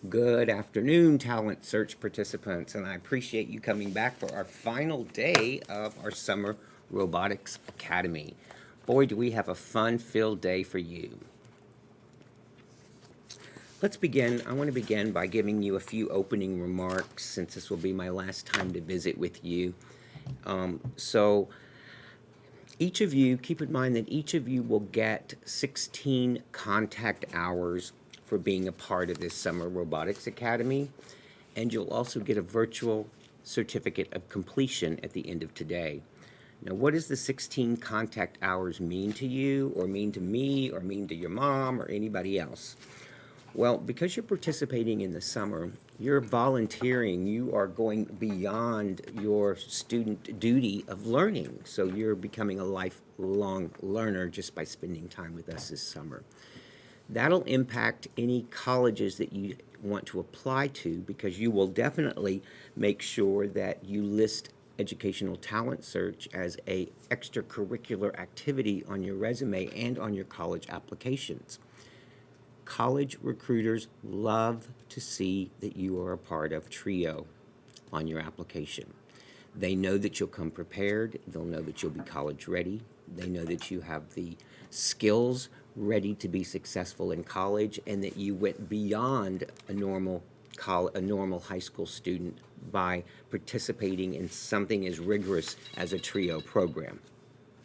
Good afternoon, talent search participants, and I appreciate you coming back for our final day of our Summer Robotics Academy. Boy, do we have a fun-filled day for you. Let's begin. I want to begin by giving you a few opening remarks since this will be my last time to visit with you. So each of you, keep in mind that each of you will get 16 contact hours for being a part of this Summer Robotics Academy, and you'll also get a virtual certificate of completion at the end of today. Now, what does the 16 contact hours mean to you, or mean to me, or mean to your mom, or anybody else? Well, because you're participating in the summer, you're volunteering, you are going beyond your student duty of learning. So you're becoming a lifelong learner just by spending time with us this summer. That'll impact any colleges that you want to apply to, because you will definitely make sure that you list educational talent search as a extracurricular activity on your resume and on your college applications. College recruiters love to see that you are a part of TRIO on your application. They know that you'll come prepared. They'll know that you'll be college ready. They know that you have the skills ready to be successful in college and that you went beyond a normal high school student by participating in something as rigorous as a TRIO program.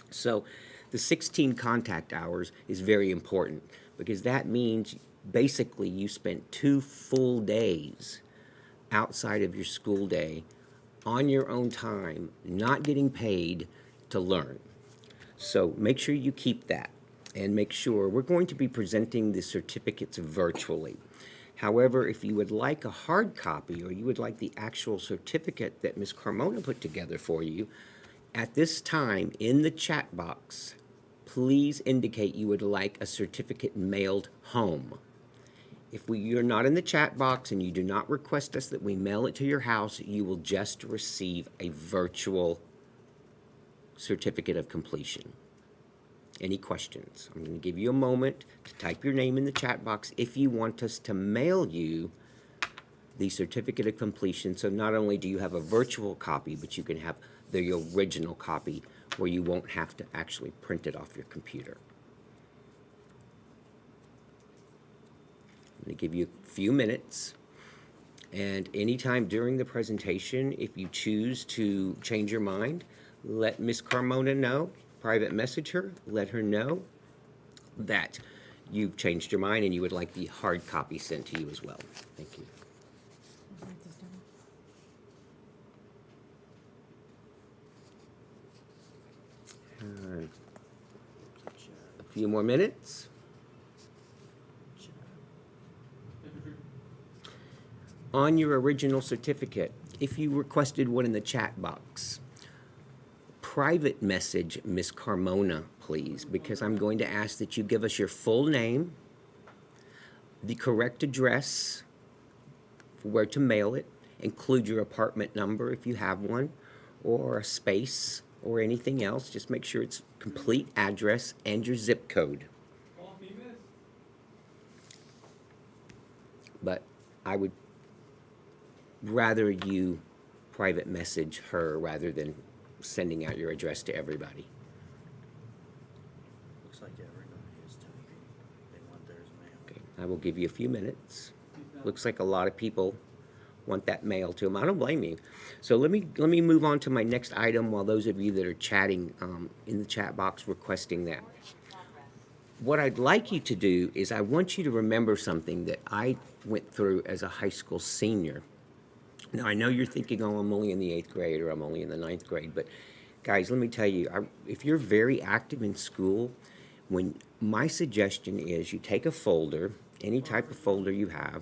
So the 16 contact hours is very important because that means basically you spent 2 full days outside of your school day on your own time, not getting paid to learn. So make sure you keep that and make sure we're going to be presenting the certificates virtually. However, if you would like a hard copy or you would like the actual certificate that Ms. Carmona put together for you, at this time in the chat box, please indicate you would like a certificate mailed home. If you're not in the chat box and you do not request us that we mail it to your house, you will just receive a virtual certificate of completion. Any questions? I'm going to give you a moment to type your name in the chat box if you want us to mail you the certificate of completion. So not only do you have a virtual copy, but you can have the original copy where you won't have to actually print it off your computer. I'm going to give you a few minutes. And anytime during the presentation, if you choose to change your mind, let Ms. Carmona know. Private message her, let her know that you've changed your mind and you would like the hard copy sent to you as well. Thank you. A few more minutes. On your original certificate, if you requested one in the chat box, private message Ms. Carmona, please, because I'm going to ask that you give us your full name, the correct address for where to mail it, include your apartment number if you have one, or a space, or anything else. Just make sure it's complete address and your zip code. But I would rather you private message her rather than sending out your address to everybody. Looks like everybody is telling me they want theirs mailed. Okay, I will give you a few minutes. Looks like a lot of people want that mail to them. I don't blame you. So let me move on to my next item while those of you that are chatting in the chat box requesting that. What I'd like you to do is I want you to remember something that I went through as a high school senior. Now, I know you're thinking, oh, I'm only in the 8th grade or I'm only in the 9th grade, but guys, let me tell you, if you're very active in school, my suggestion is you take a folder, any type of folder you have,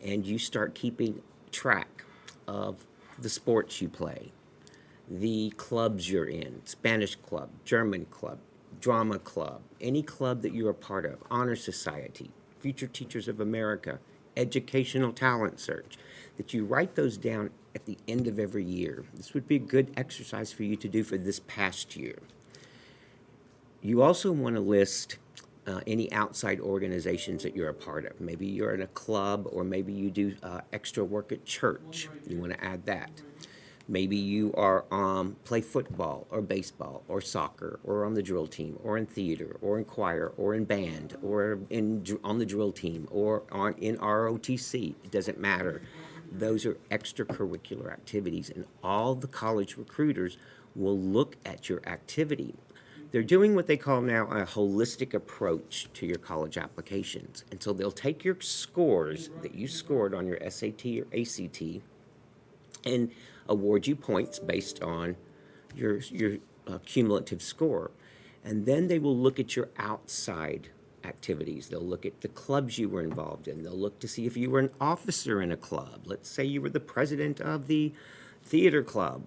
and you start keeping track of the sports you play, the clubs you're in, Spanish club, German club, drama club, any club that you're a part of, honor society, Future Teachers of America, educational talent search, that you write those down at the end of every year. This would be a good exercise for you to do for this past year. You also want to list any outside organizations that you're a part of. Maybe you're in a club, or maybe you do extra work at church. You want to add that. Maybe you are play football or baseball or soccer or on the drill team or in theater or in choir or in band or on the drill team or in ROTC. It doesn't matter. Those are extracurricular activities, and all the college recruiters will look at your activity. They're doing what they call now a holistic approach to your college applications. And so they'll take your scores that you scored on your SAT or ACT and award you points based on your cumulative score. And then they will look at your outside activities. They'll look at the clubs you were involved in. They'll look to see if you were an officer in a club. Let's say you were the president of the theater club.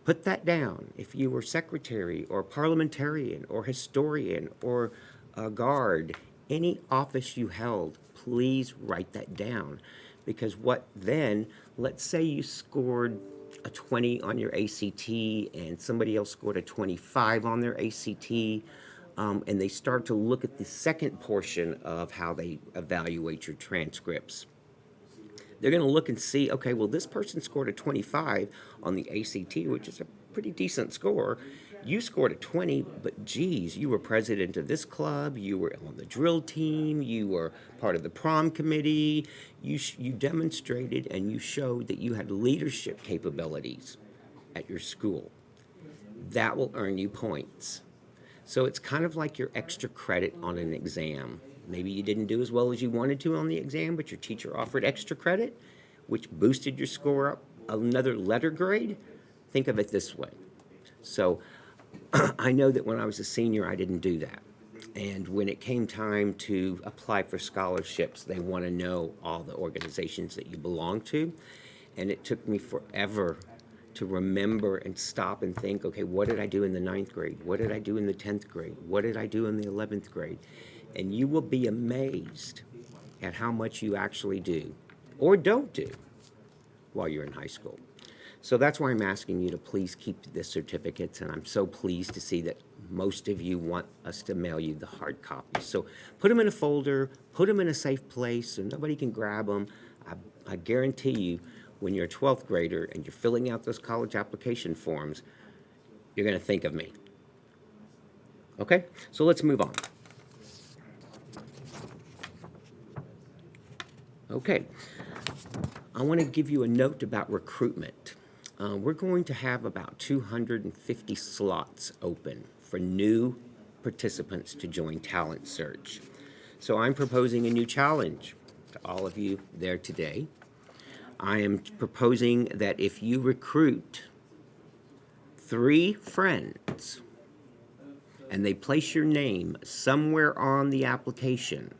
Put that down. If you were secretary or parliamentarian or historian or a guard, any office you held, please write that down. Because let's say you scored a 20 on your ACT and somebody else scored a 25 on their ACT, and they start to look at the second portion of how they evaluate your transcripts. They're going to look and see, okay, well, this person scored a 25 on the ACT, which is a pretty decent score. You scored a 20, but geez, you were president of this club, you were on the drill team, you were part of the prom committee, you demonstrated and you showed that you had leadership capabilities at your school. That will earn you points. So it's kind of like your extra credit on an exam. Maybe you didn't do as well as you wanted to on the exam, but your teacher offered extra credit, which boosted your score up another letter grade. Think of it this way. So I know that when I was a senior, I didn't do that. And when it came time to apply for scholarships, they want to know all the organizations that you belong to. And it took me forever to remember and stop and think, okay, what did I do in the 9th grade? What did I do in the 10th grade? What did I do in the 11th grade? And you will be amazed at how much you actually do or don't do while you're in high school. So that's why I'm asking you to please keep the certificates, and I'm so pleased to see that most of you want us to mail you the hard copies. So put them in a folder, put them in a safe place so nobody can grab them. I guarantee you, when you're a 12th grader and you're filling out those college application forms, you're going to think of me. Okay, so let's move on. Okay, I want to give you a note about recruitment. We're going to have about 250 slots open for new participants to join Talent Search. So I'm proposing a new challenge to all of you there today. I am proposing that if you recruit 3 friends and they place your name somewhere on the application,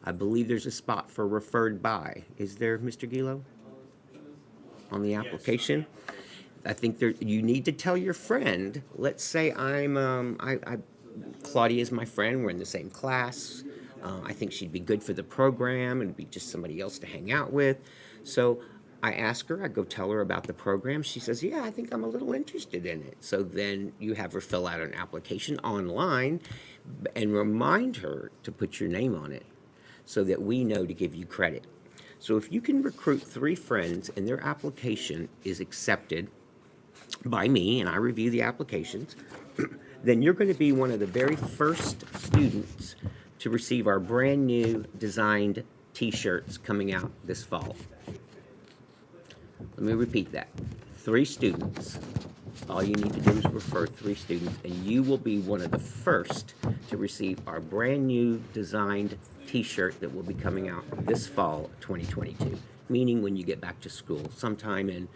I believe there's a spot for referred by. Is there, Mr. Gilo? On the application? Yes. I think you need to tell your friend, let's say Claudia is my friend, we're in the same class. I think she'd be good for the program and be just somebody else to hang out with. So I ask her, I go tell her about the program. She says, yeah, I think I'm a little interested in it. So then you have her fill out an application online and remind her to put your name on it so that we know to give you credit. So if you can recruit 3 friends and their application is accepted by me and I review the applications, then you're going to be one of the very first students to receive our brand new designed t-shirts coming out this fall. Let me repeat that. 3 students. All you need to do is refer 3 students, and you will be one of the first to receive our brand new designed t-shirt that will be coming out this fall 2022, meaning when you get back to school sometime in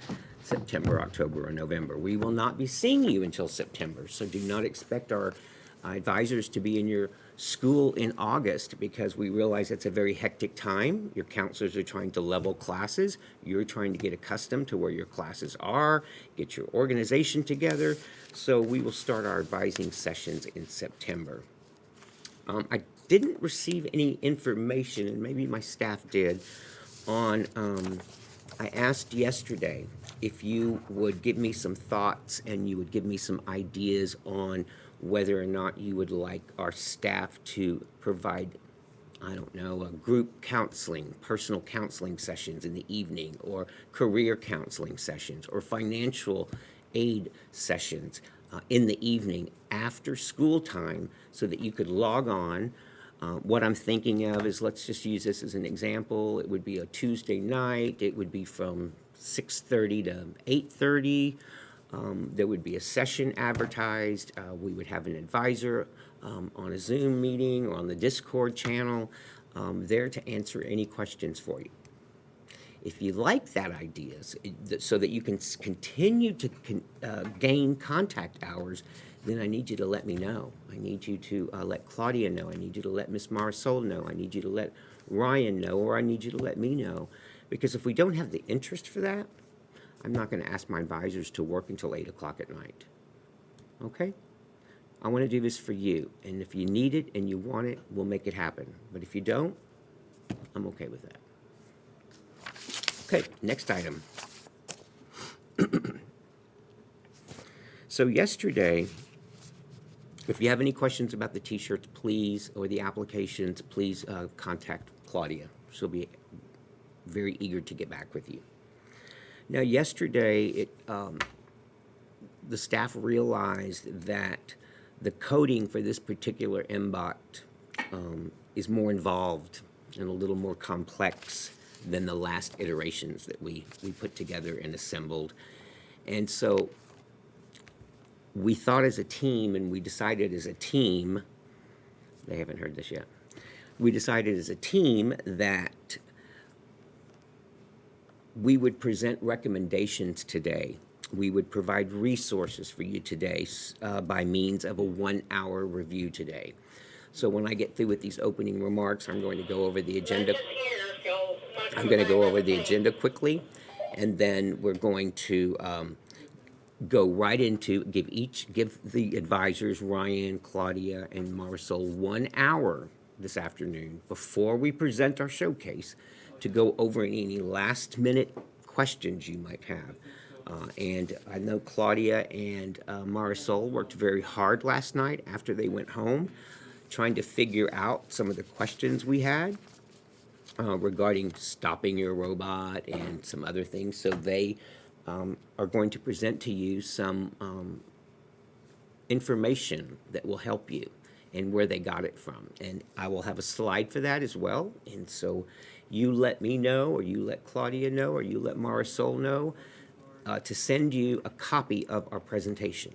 September, October, or November. We will not be seeing you until September, so do not expect our advisors to be in your school in August because we realize it's a very hectic time. Your counselors are trying to level classes. You're trying to get accustomed to where your classes are, get your organization together. So we will start our advising sessions in September. I didn't receive any information, and maybe my staff did, on, I asked yesterday if you would give me some thoughts and you would give me some ideas on whether or not you would like our staff to provide, I don't know, group counseling, personal counseling sessions in the evening, or career counseling sessions, or financial aid sessions in the evening after school time so that you could log on. What I'm thinking of is, let's just use this as an example. It would be a Tuesday night. It would be from 6:30 to 8:30. There would be a session advertised. We would have an advisor on a Zoom meeting or on the Discord channel there to answer any questions for you. If you like that idea, so that you can continue to gain contact hours, then I need you to let me know. I need you to let Claudia know. I need you to let Miss Marisol know. I need you to let Ryan know, or I need you to let me know. Because if we don't have the interest for that, I'm not going to ask my advisors to work until 8 o'clock at night. Okay? I want to do this for you. And if you need it and you want it, we'll make it happen. But if you don't, I'm okay with that. Okay, next item. So yesterday, if you have any questions about the t-shirts, please, or the applications, please contact Claudia. She'll be very eager to get back with you. Now, yesterday, the staff realized that the coding for this particular MBOT is more involved and a little more complex than the last iterations that we put together and assembled. And so we thought as a team, and we decided as a team, they haven't heard this yet, we decided as a team that we would present recommendations today. We would provide resources for you today by means of a 1-hour review today. So when I get through with these opening remarks, I'm going to go over the agenda. I'm going to go over the agenda quickly, and then we're going to go right into give the advisors, Ryan, Claudia, and Marisol, 1 hour this afternoon before we present our showcase to go over any last minute questions you might have. And I know Claudia and Marisol worked very hard last night after they went home, trying to figure out some of the questions we had regarding stopping your robot and some other things. So they are going to present to you some information that will help you and where they got it from. And I will have a slide for that as well. And so you let me know, or you let Claudia know, or you let Marisol know to send you a copy of our presentation.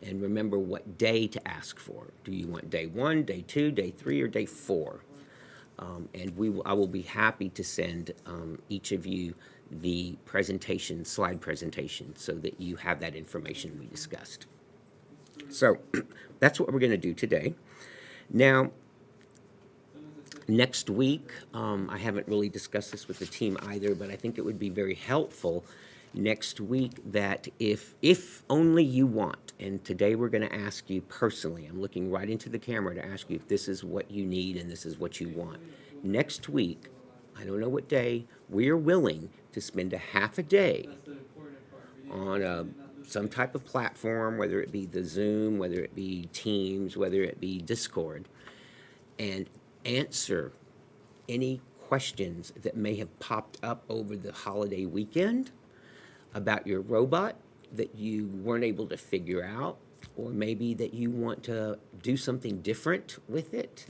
And remember what day to ask for. Do you want day 1, day 2, day 3, or day 4? And I will be happy to send each of you the presentation, slide presentation, so that you have that information we discussed. So that's what we're going to do today. Now, next week, I haven't really discussed this with the team either, but I think it would be very helpful next week that if only you want, and today we're going to ask you personally, I'm looking right into the camera to ask you if this is what you need and this is what you want. Next week, I don't know what day, we are willing to spend a half a day on some type of platform, whether it be the Zoom, whether it be Teams, whether it be Discord, and answer any questions that may have popped up over the holiday weekend about your robot that you weren't able to figure out, or maybe that you want to do something different with it.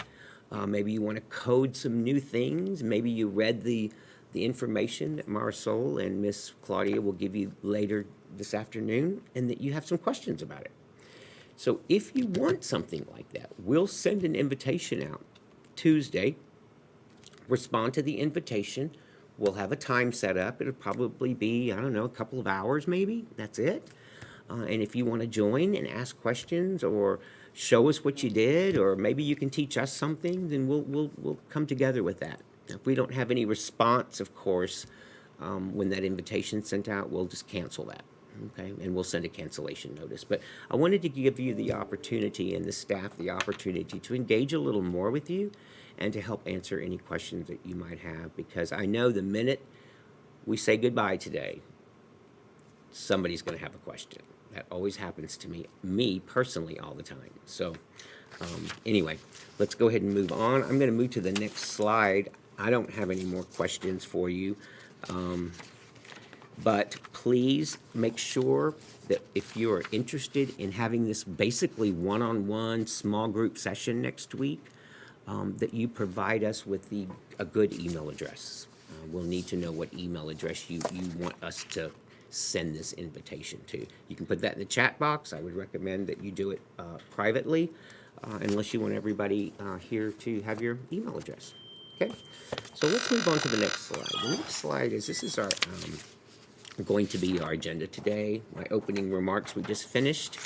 Maybe you want to code some new things. Maybe you read the information that Marisol and Miss Claudia will give you later this afternoon, and that you have some questions about it. So if you want something like that, we'll send an invitation out Tuesday. Respond to the invitation. We'll have a time set up. It'll probably be, I don't know, a couple of hours maybe. That's it. And if you want to join and ask questions or show us what you did, or maybe you can teach us something, then we'll come together with that. If we don't have any response, of course, when that invitation's sent out, we'll just cancel that. Okay, and we'll send a cancellation notice. But I wanted to give you the opportunity, and the staff the opportunity, to engage a little more with you and to help answer any questions that you might have, because I know the minute we say goodbye today, somebody's going to have a question. That always happens to me personally all the time. So anyway, let's go ahead and move on. I'm going to move to the next slide. I don't have any more questions for you. But please make sure that if you are interested in having this basically one-on-one small group session next week, that you provide us with a good email address. We'll need to know what email address you want us to send this invitation to. You can put that in the chat box. I would recommend that you do it privately, unless you want everybody here to have your email address. Okay, so let's move on to the next slide. The next slide is, this is our going to be our agenda today. My opening remarks we just finished.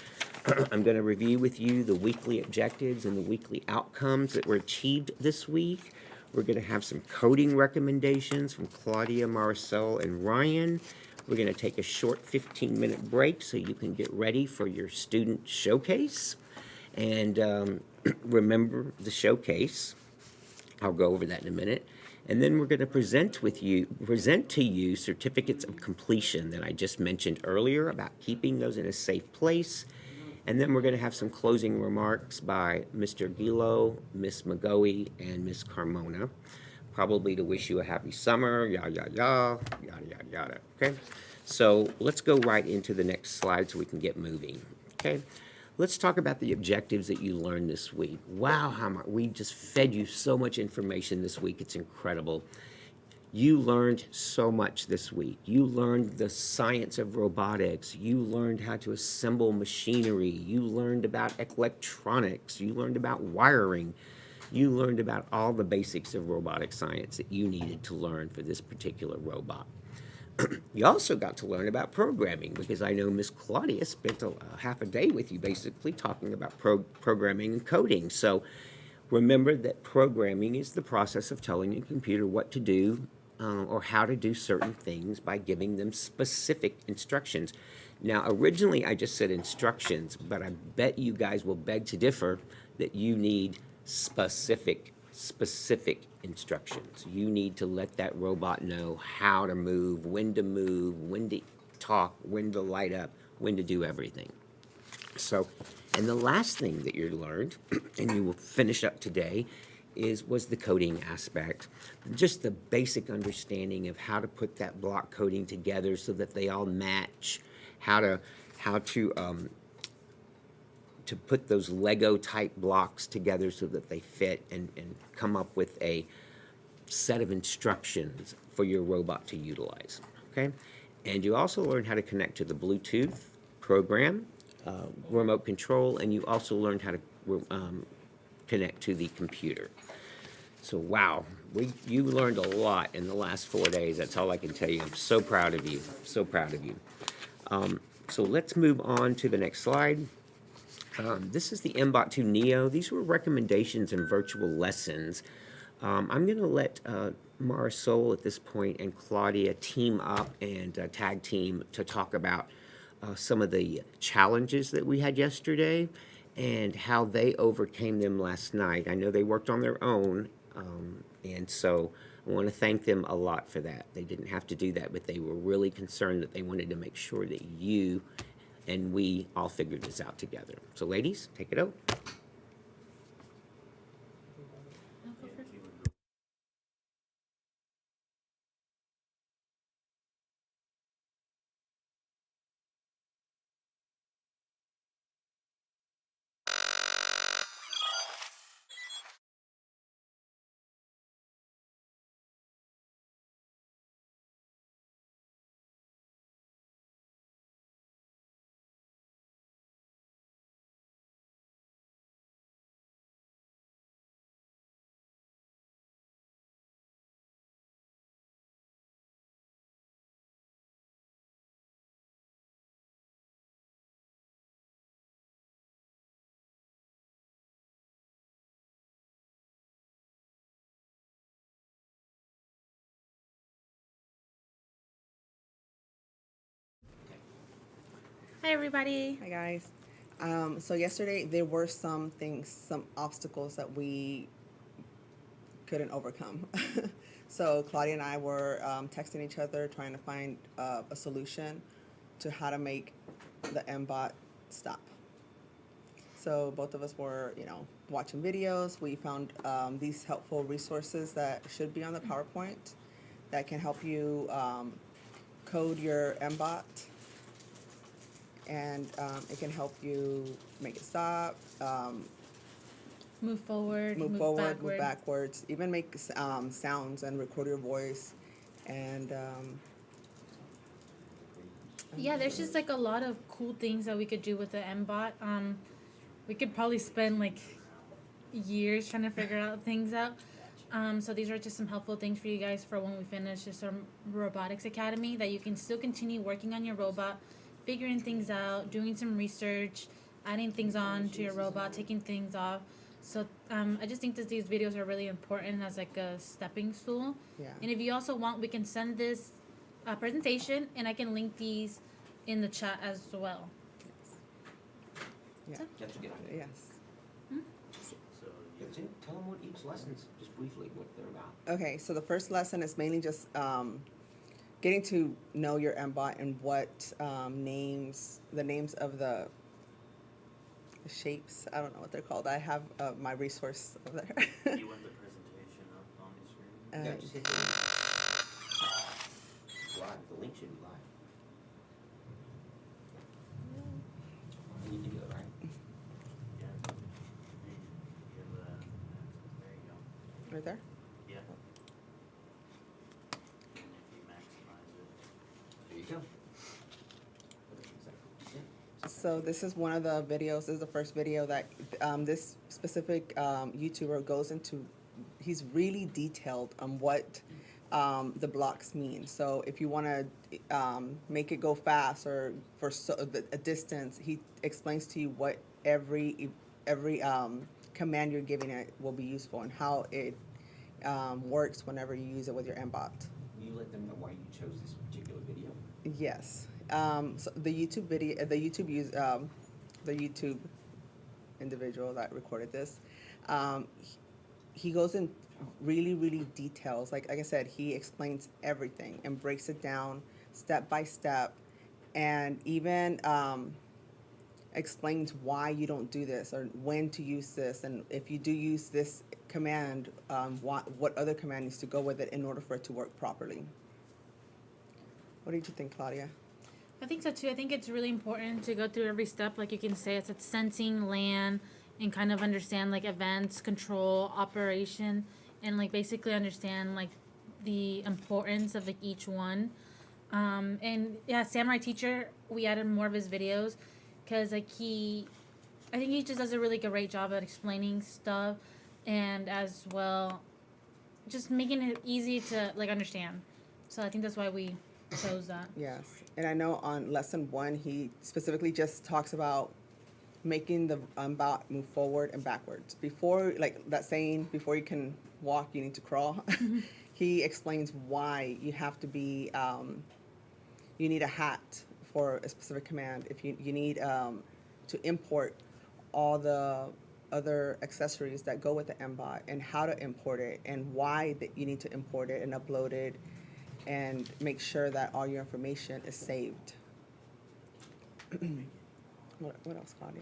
I'm going to review with you the weekly objectives and the weekly outcomes that were achieved this week. We're going to have some coding recommendations from Claudia, Marisol, and Ryan. We're going to take a short 15-minute break so you can get ready for your student showcase. And remember the showcase. I'll go over that in a minute. And then we're going to present to you certificates of completion that I just mentioned earlier about keeping those in a safe place. And then we're going to have some closing remarks by Mr. Gilo, Miss McGoey, and Miss Carmona. probably to wish you a happy summer, yada, yada, yada. Okay? So let's go right into the next slide so we can get moving. Okay? Let's talk about the objectives that you learned this week. Wow, how much we just fed you so much information this week. It's incredible. You learned so much this week. You learned the science of robotics. You learned how to assemble machinery. You learned about electronics. You learned about wiring. You learned about all the basics of robotic science that you needed to learn for this particular robot. You also got to learn about programming because I know Miss Claudia spent a half a day with you basically talking about programming and coding. So remember that programming is the process of telling a computer what to do or how to do certain things by giving them specific instructions. Now, originally I just said instructions, but I bet you guys will beg to differ that you need specific instructions. You need to let that robot know how to move, when to talk, when to light up, when to do everything. So, and the last thing that you learned, and you will finish up today, was the coding aspect. Just the basic understanding of how to put that block coding together so that they all match, how to put those Lego type blocks together so that they fit and come up with a set of instructions for your robot to utilize. Okay? And you also learn how to connect to the Bluetooth program, remote control, and you also learned how to connect to the computer. So wow, you learned a lot in the last 4 days. That's all I can tell you. I'm so proud of you. So proud of you. So let's move on to the next slide. This is the MBOT 2 Neo. These were recommendations and virtual lessons. I'm going to let Marisol at this point and Claudia team up and tag team to talk about some of the challenges that we had yesterday and how they overcame them last night. I know they worked on their own, and so I want to thank them a lot for that. They didn't have to do that, but they were really concerned that they wanted to make sure that you and we all figured this out together. So ladies, take it over. Hi, everybody. Hi guys. So yesterday there were some obstacles that we couldn't overcome. So Claudia and I were texting each other, trying to find a solution to how to make the MBOT stop. So both of us were, watching videos. We found these helpful resources that should be on the PowerPoint that can help you code your MBOT. And it can help you make it stop, Move forward, move backwards, even make sounds and record your voice. And Yeah, there's just like a lot of cool things that we could do with the MBOT. We could probably spend like years trying to figure out things out. So these are just some helpful things for you guys for when we finish this robotics academy, that you can still continue working on your robot, figuring things out, doing some research, adding things on to your robot, taking things off. So I just think that these videos are really important as like a stepping stool. yeah, And if you also want, we can send this presentation, and I can link these in the chat as well. yeah, That's a good idea. yes. So That's it. Tell them what each lesson's, just briefly, what they're about. Okay, so the first lesson is mainly just getting to know your MBOT and what the names of the shapes. I don't know what they're called. I have my resource over there. you want the presentation up on the screen? Yeah, just hit the live. The link should be live. You can do it, right? Yeah. Give the there you go. Right there? Yeah. And if you maximize it. There you go. So this is one of the videos. This is the first video that this specific YouTuber goes into. He's really detailed on what the blocks mean. So if you want to make it go fast or for a distance, he explains to you what every command you're giving it will be useful and how it works whenever you use it with your MBot. You let them know why you chose this particular video. Yes. So the YouTube video, the YouTube individual that recorded this, he goes in really details. Like I said, he explains everything and breaks it down step by step, and even explains why you don't do this or when to use this, and if you do use this command, what other command needs to go with it in order for it to work properly. What did you think, Claudia? I think so too. I think it's really important to go through every step, like you can say, it's sensing, LAN, and kind of understand like events, control, operation, and like basically understand like the importance of like each one. And yeah, Samurai Teacher, we added more of his videos because like I think he just does a really great job at explaining stuff, and as well, just making it easy to like understand. So I think that's why we chose that. Yes, and I know on lesson 1 he specifically just talks about making the bot move forward and backwards. Before, like that saying, before you can walk, you need to crawl. He explains why you have to be, you need a hat for a specific command. If you need to import all the other accessories that go with the MBot and how to import it and why that you need to import it and upload it, and make sure that all your information is saved. What else, Claudia?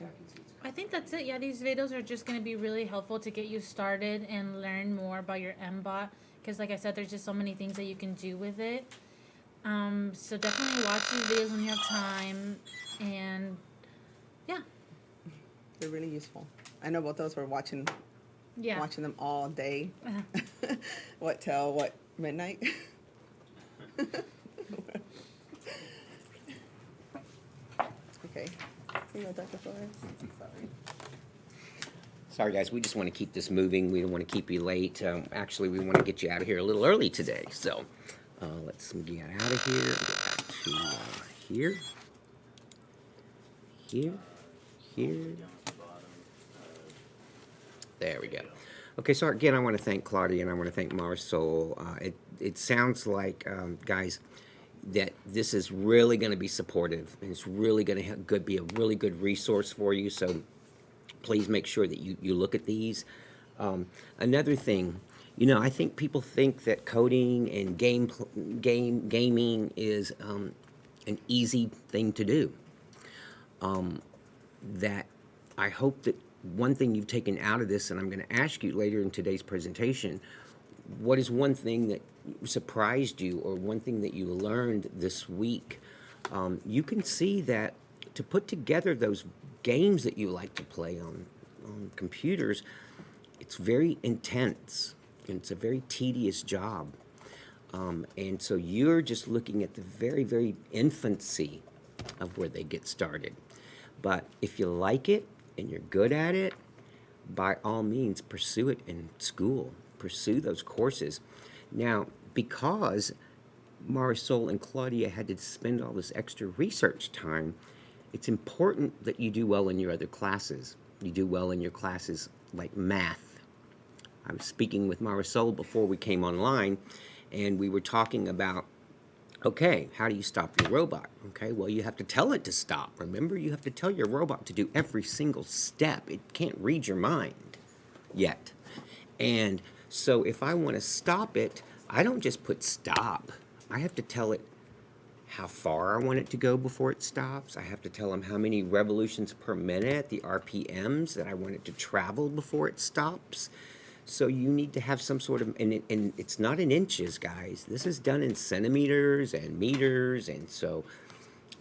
I think that's it. Yeah, these videos are just going to be really helpful to get you started and learn more about your MBot. Because like I said, there's just so many things that you can do with it. So definitely watch these videos when you have time. And yeah. They're really useful. I know both of us were watching them all day. Till midnight? Okay. You know, Dr. Flores? Sorry, guys. We just want to keep this moving. We don't want to keep you late. Actually, we want to get you out of here a little early today. So let's get out of here. Get back to here. Here. There we go. Okay, so again, I want to thank Claudia and I want to thank Marisol. It sounds like, guys, that this is really going to be supportive and it's really going to be a really good resource for you. So please make sure that you look at these. Another thing, I think people think that coding and gaming is an easy thing to do. That I hope that one thing you've taken out of this, and I'm going to ask you later in today's presentation, what is one thing that surprised you or one thing that you learned this week? You can see that to put together those games that you like to play on computers, it's very intense and it's a very tedious job. And so you're just looking at the very infancy of where they get started. But if you like it and you're good at it, by all means, pursue it in school. Pursue those courses. Now, because Marisol and Claudia had to spend all this extra research time, it's important that you do well in your other classes. You do well in your classes like math. I was speaking with Marisol before we came online, and we were talking about, okay, how do you stop your robot? Okay, well, you have to tell it to stop. Remember, you have to tell your robot to do every single step. It can't read your mind yet. And so if I want to stop it, I don't just put stop. I have to tell it how far I want it to go before it stops. I have to tell them how many revolutions per minute, the RPMs that I want it to travel before it stops. So you need to have some sort of, and it's not in inches, guys. This is done in centimeters and meters, and so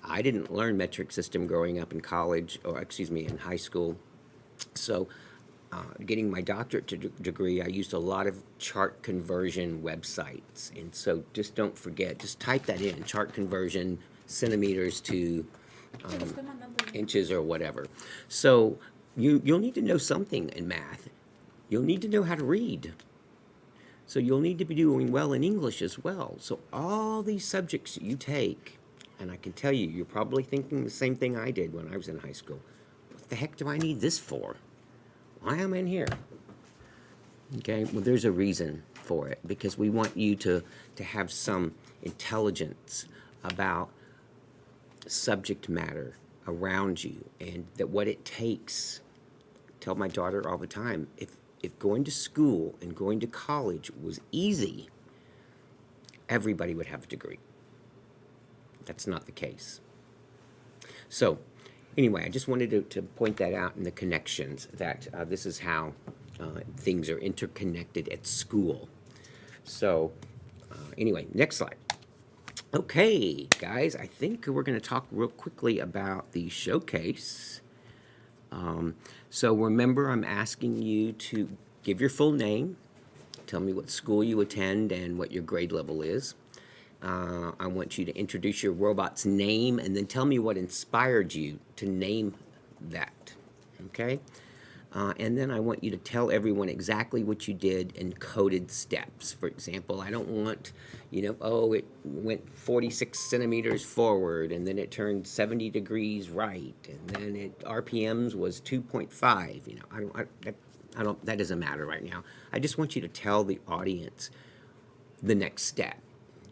I didn't learn metric system growing up in college, or excuse me, in high school. So, getting my doctorate degree, I used a lot of chart conversion websites, and so just don't forget, just type that in, chart conversion, centimeters to inches or whatever. So you'll need to know something in math. You'll need to know how to read. So you'll need to be doing well in English as well. So all these subjects that you take, and I can tell you, you're probably thinking the same thing I did when I was in high school. What the heck do I need this for? Why am I in here? Okay, well, there's a reason for it, because we want you to have some intelligence about subject matter around you, and that what it takes. Tell my daughter all the time, if going to school and going to college was easy, everybody would have a degree. That's not the case. So anyway, I just wanted to point that out in the connections, that this is how things are interconnected at school. So anyway, next slide. Okay, guys, I think we're going to talk real quickly about the showcase. So remember, I'm asking you to give your full name, tell me what school you attend and what your grade level is. I want you to introduce your robot's name and then tell me what inspired you to name that, okay? And then I want you to tell everyone exactly what you did in coded steps. For example, I don't want, oh, it went 46 centimeters forward and then it turned 70 degrees right and then RPMs was 2.5. That doesn't matter right now. I just want you to tell the audience the next step.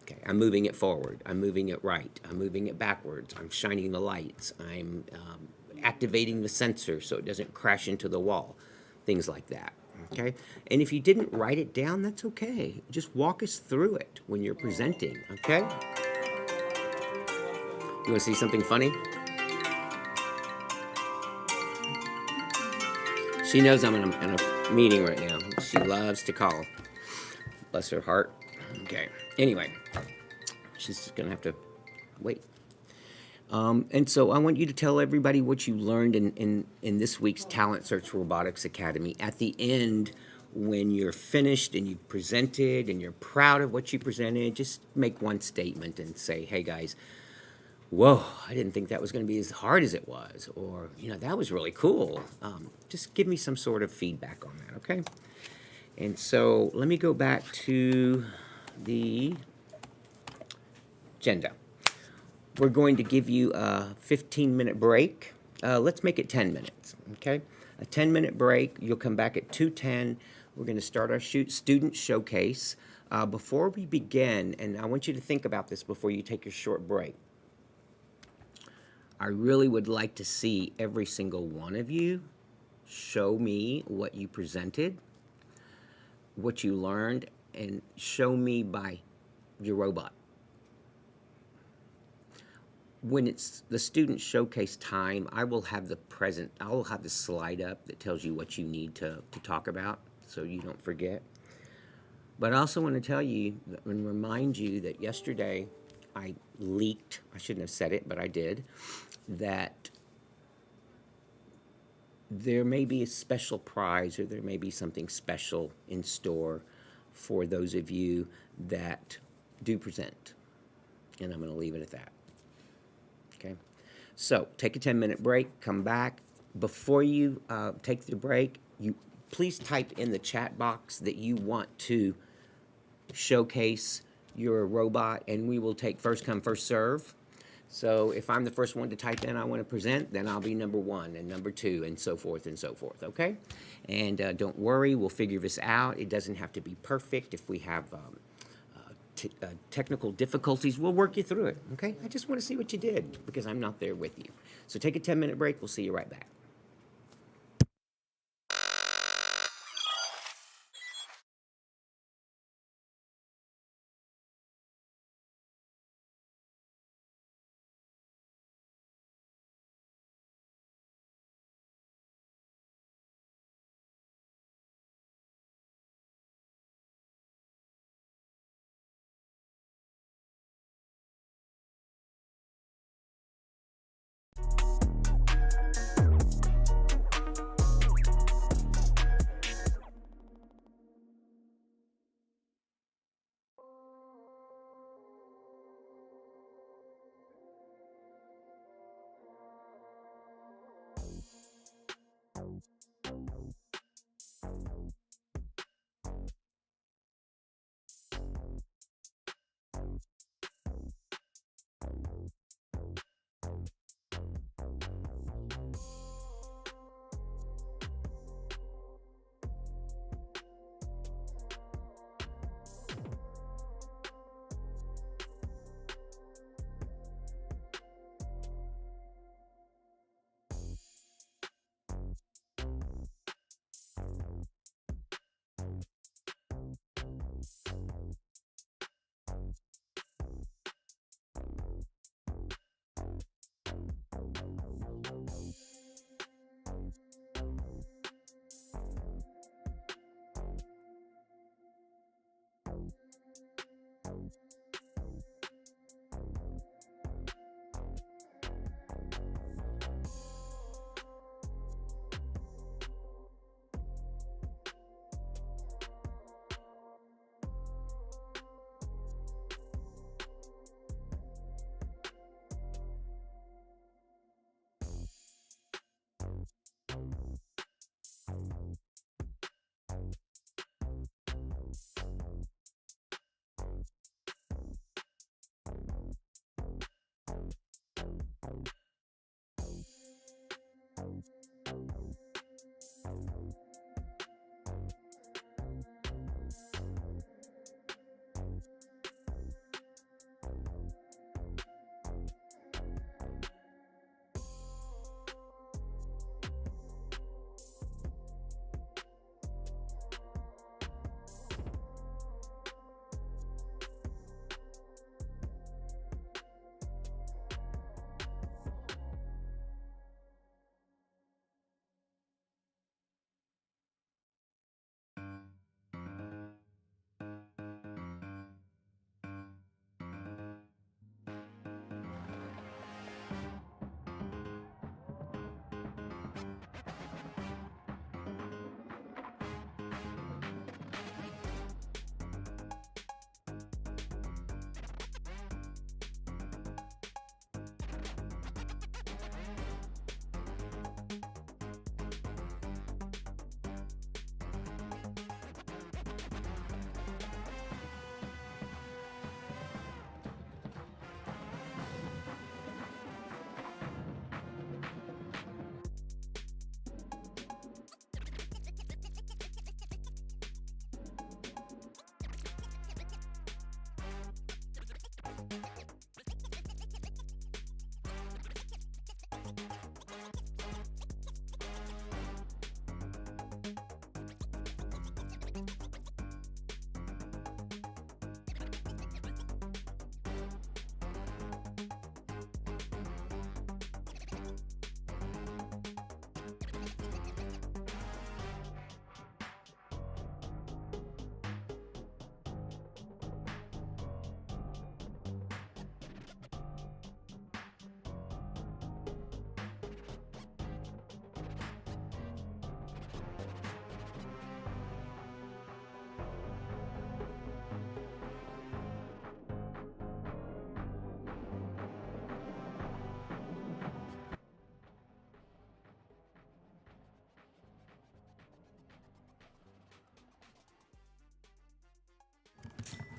Okay, I'm moving it forward, I'm moving it right, I'm moving it backwards, I'm shining the lights, I'm activating the sensor so it doesn't crash into the wall, things like that, okay? And if you didn't write it down, that's okay. Just walk us through it when you're presenting, okay? You wanna see something funny? She knows I'm in a meeting right now. She loves to call. Bless her heart. Okay, anyway, she's just gonna have to wait. And so I want you to tell everybody what you learned in this week's Talent Search Robotics Academy. At the end, when you're finished and you've presented and you're proud of what you presented, just make one statement and say, hey guys, whoa, I didn't think that was going to be as hard as it was. Or, that was really cool. Just give me some sort of feedback on that, okay? And so let me go back to the agenda. We're going to give you a 15-minute break. Let's make it 10 minutes, okay? A 10-minute break. You'll come back at 2:10. We're going to start our student showcase. Before we begin, and I want you to think about this before you take your short break, I really would like to see every single one of you show me what you presented, what you learned, and show me by your robot. When it's the student showcase time, I will have the slide up that tells you what you need to talk about so you don't forget. But I also want to tell you and remind you that yesterday I leaked, I shouldn't have said it, but I did, that there may be a special prize or there may be something special in store for those of you that do present. And I'm going to leave it at that. Okay, so take a 10-minute break, come back. Before you take the break, you please type in the chat box that you want to showcase your robot, and we will take first come, first serve. So if I'm the first one to type in I want to present, then I'll be number 1 and number 2 and so forth, okay? And don't worry, we'll figure this out. It doesn't have to be perfect. If we have technical difficulties, we'll work you through it, okay? I just want to see what you did because I'm not there with you. So take a 10-minute break. We'll see you right back.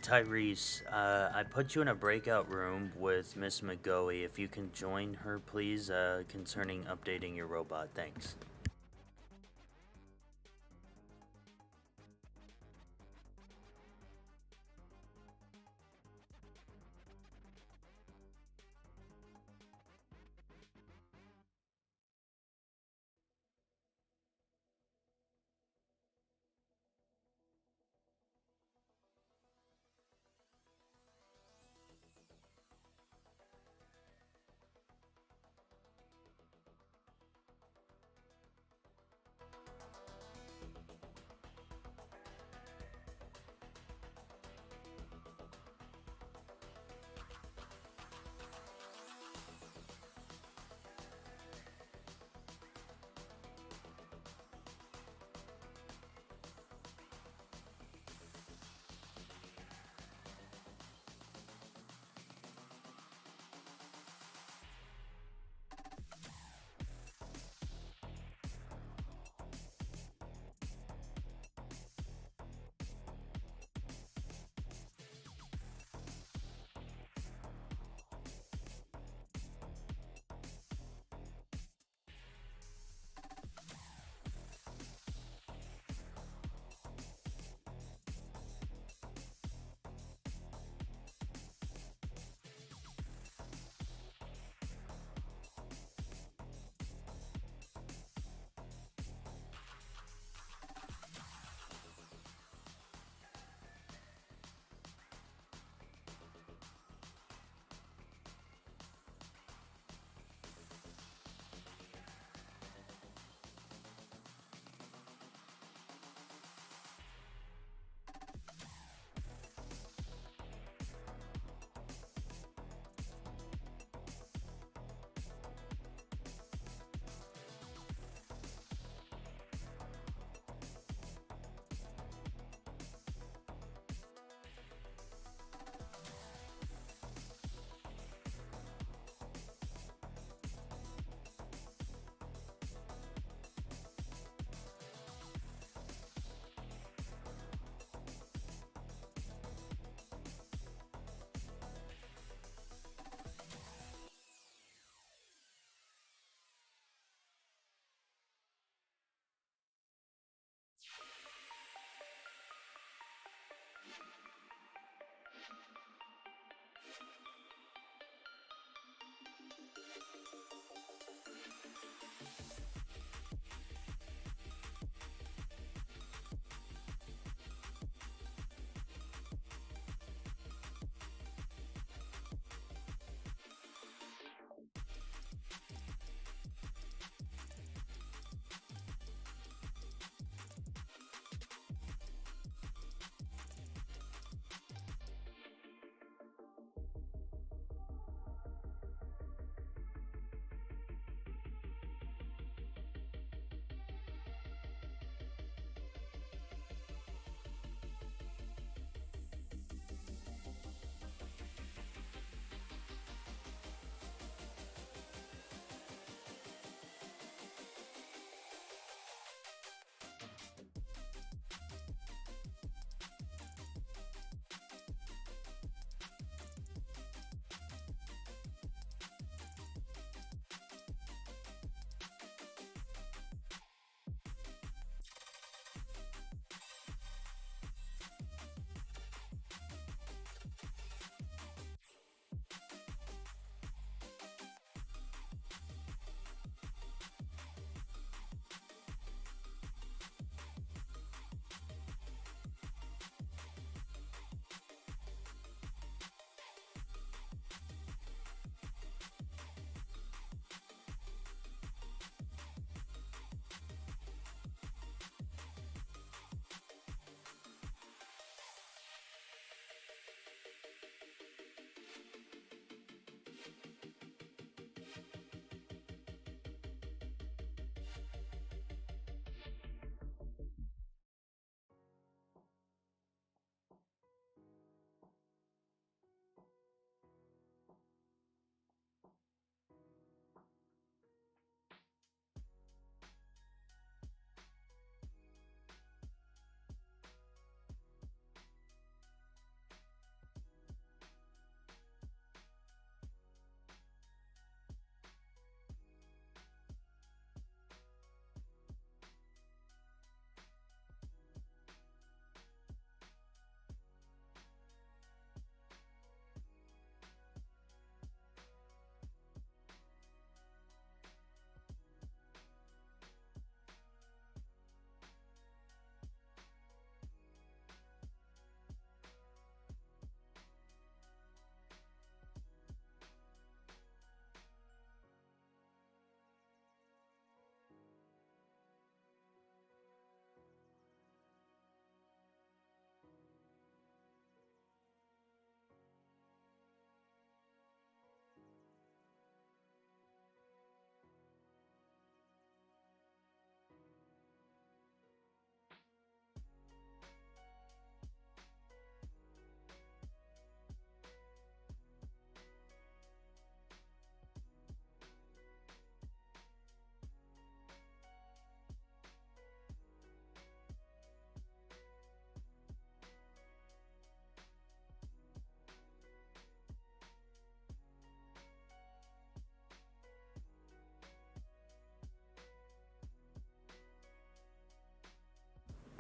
Tyrese, I put you in a breakout room with Miss McGoey. If you can join her, please, concerning updating your robot. Thanks.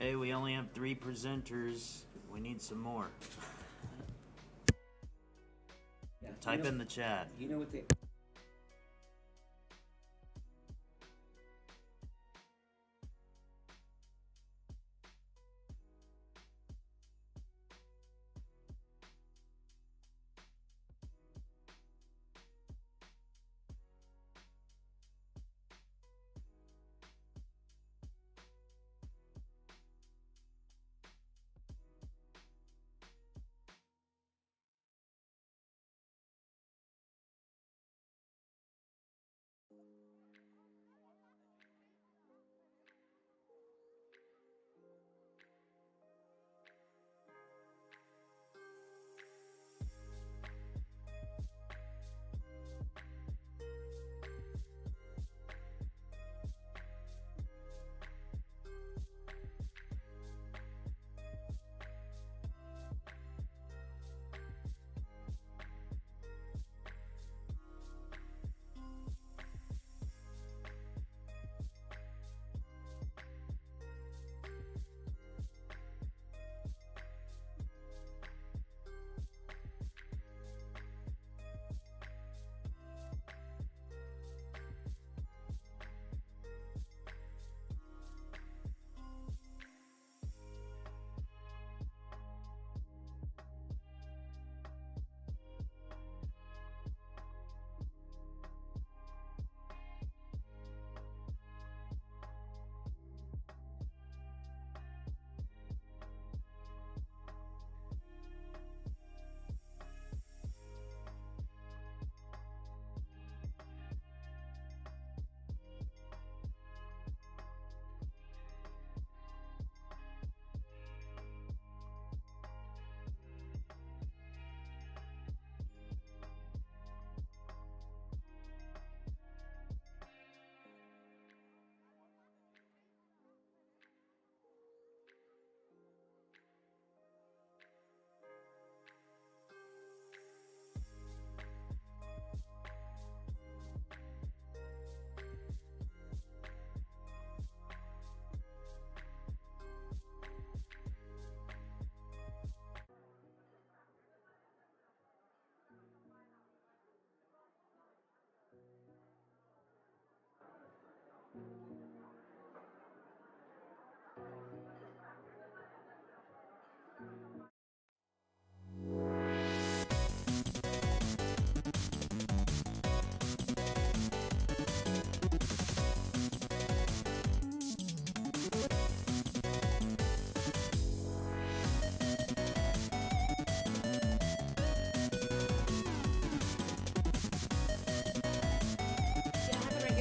Hey, we only have 3 presenters. We need some more. Yeah, Type in the chat. You know what they...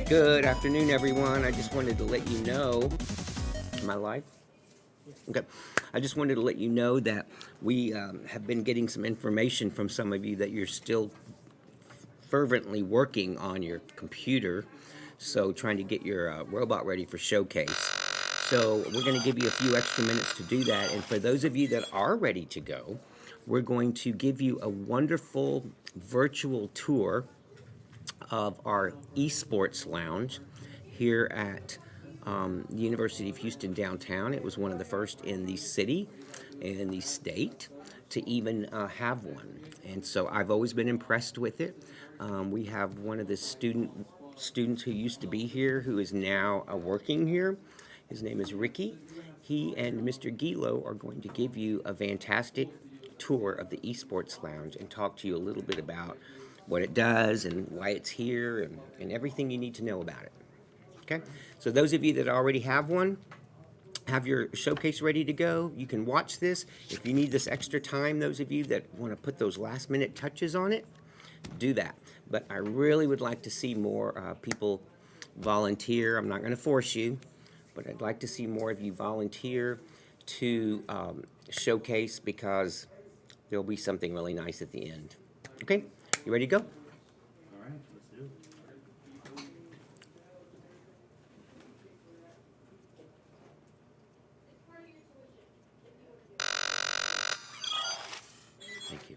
Good afternoon, everyone. I just wanted to let you know, am I live? Okay. I just wanted to let you know that we have been getting some information from some of you that you're still fervently working on your computer, so trying to get your robot ready for showcase. So we're going to give you a few extra minutes to do that, and for those of you that are ready to go, we're going to give you a wonderful virtual tour of our esports lounge here at the University of Houston downtown. It was one of the first in the city and the state to even have one, and so I've always been impressed with it. We have one of the students who used to be here who is now working here. His name is Ricky. He and Mr. Gilo are going to give you a fantastic tour of the esports lounge and talk to you a little bit about what it does and why it's here and everything you need to know about it. Okay, so those of you that already have one, have your showcase ready to go. You can watch this. If you need this extra time, those of you that want to put those last minute touches on it, do that. But I really would like to see more people volunteer. I'm not going to force you, but I'd like to see more of you volunteer to showcase, because there'll be something really nice at the end. Okay, you ready to go? Thank you.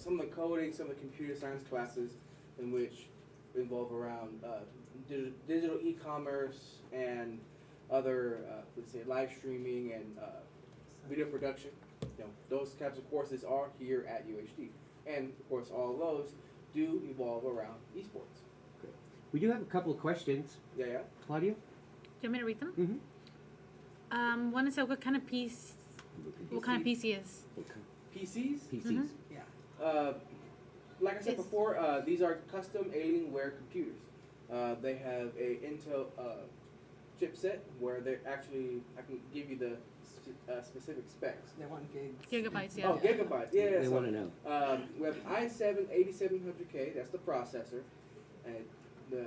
some of the coding, some of the computer science classes, in which involve around digital e-commerce and other, let's say, live streaming and video production. Those types of courses are here at UHD, and of course, all of those do evolve around esports. We do have a couple of questions. Yeah. Claudia? Do you want me to read them? Mm-hmm. One is what kind of piece? What kind of PC is? PCs? PCs. Yeah. Like I said It's- before, these are custom Alienware computers. They have a Intel chipset where they're actually, I can give you the specific specs. They want gigs. Gigabytes, yeah. Oh, gigabytes. Yeah. They so, want to know. we have i7 8700K. That's the processor, and the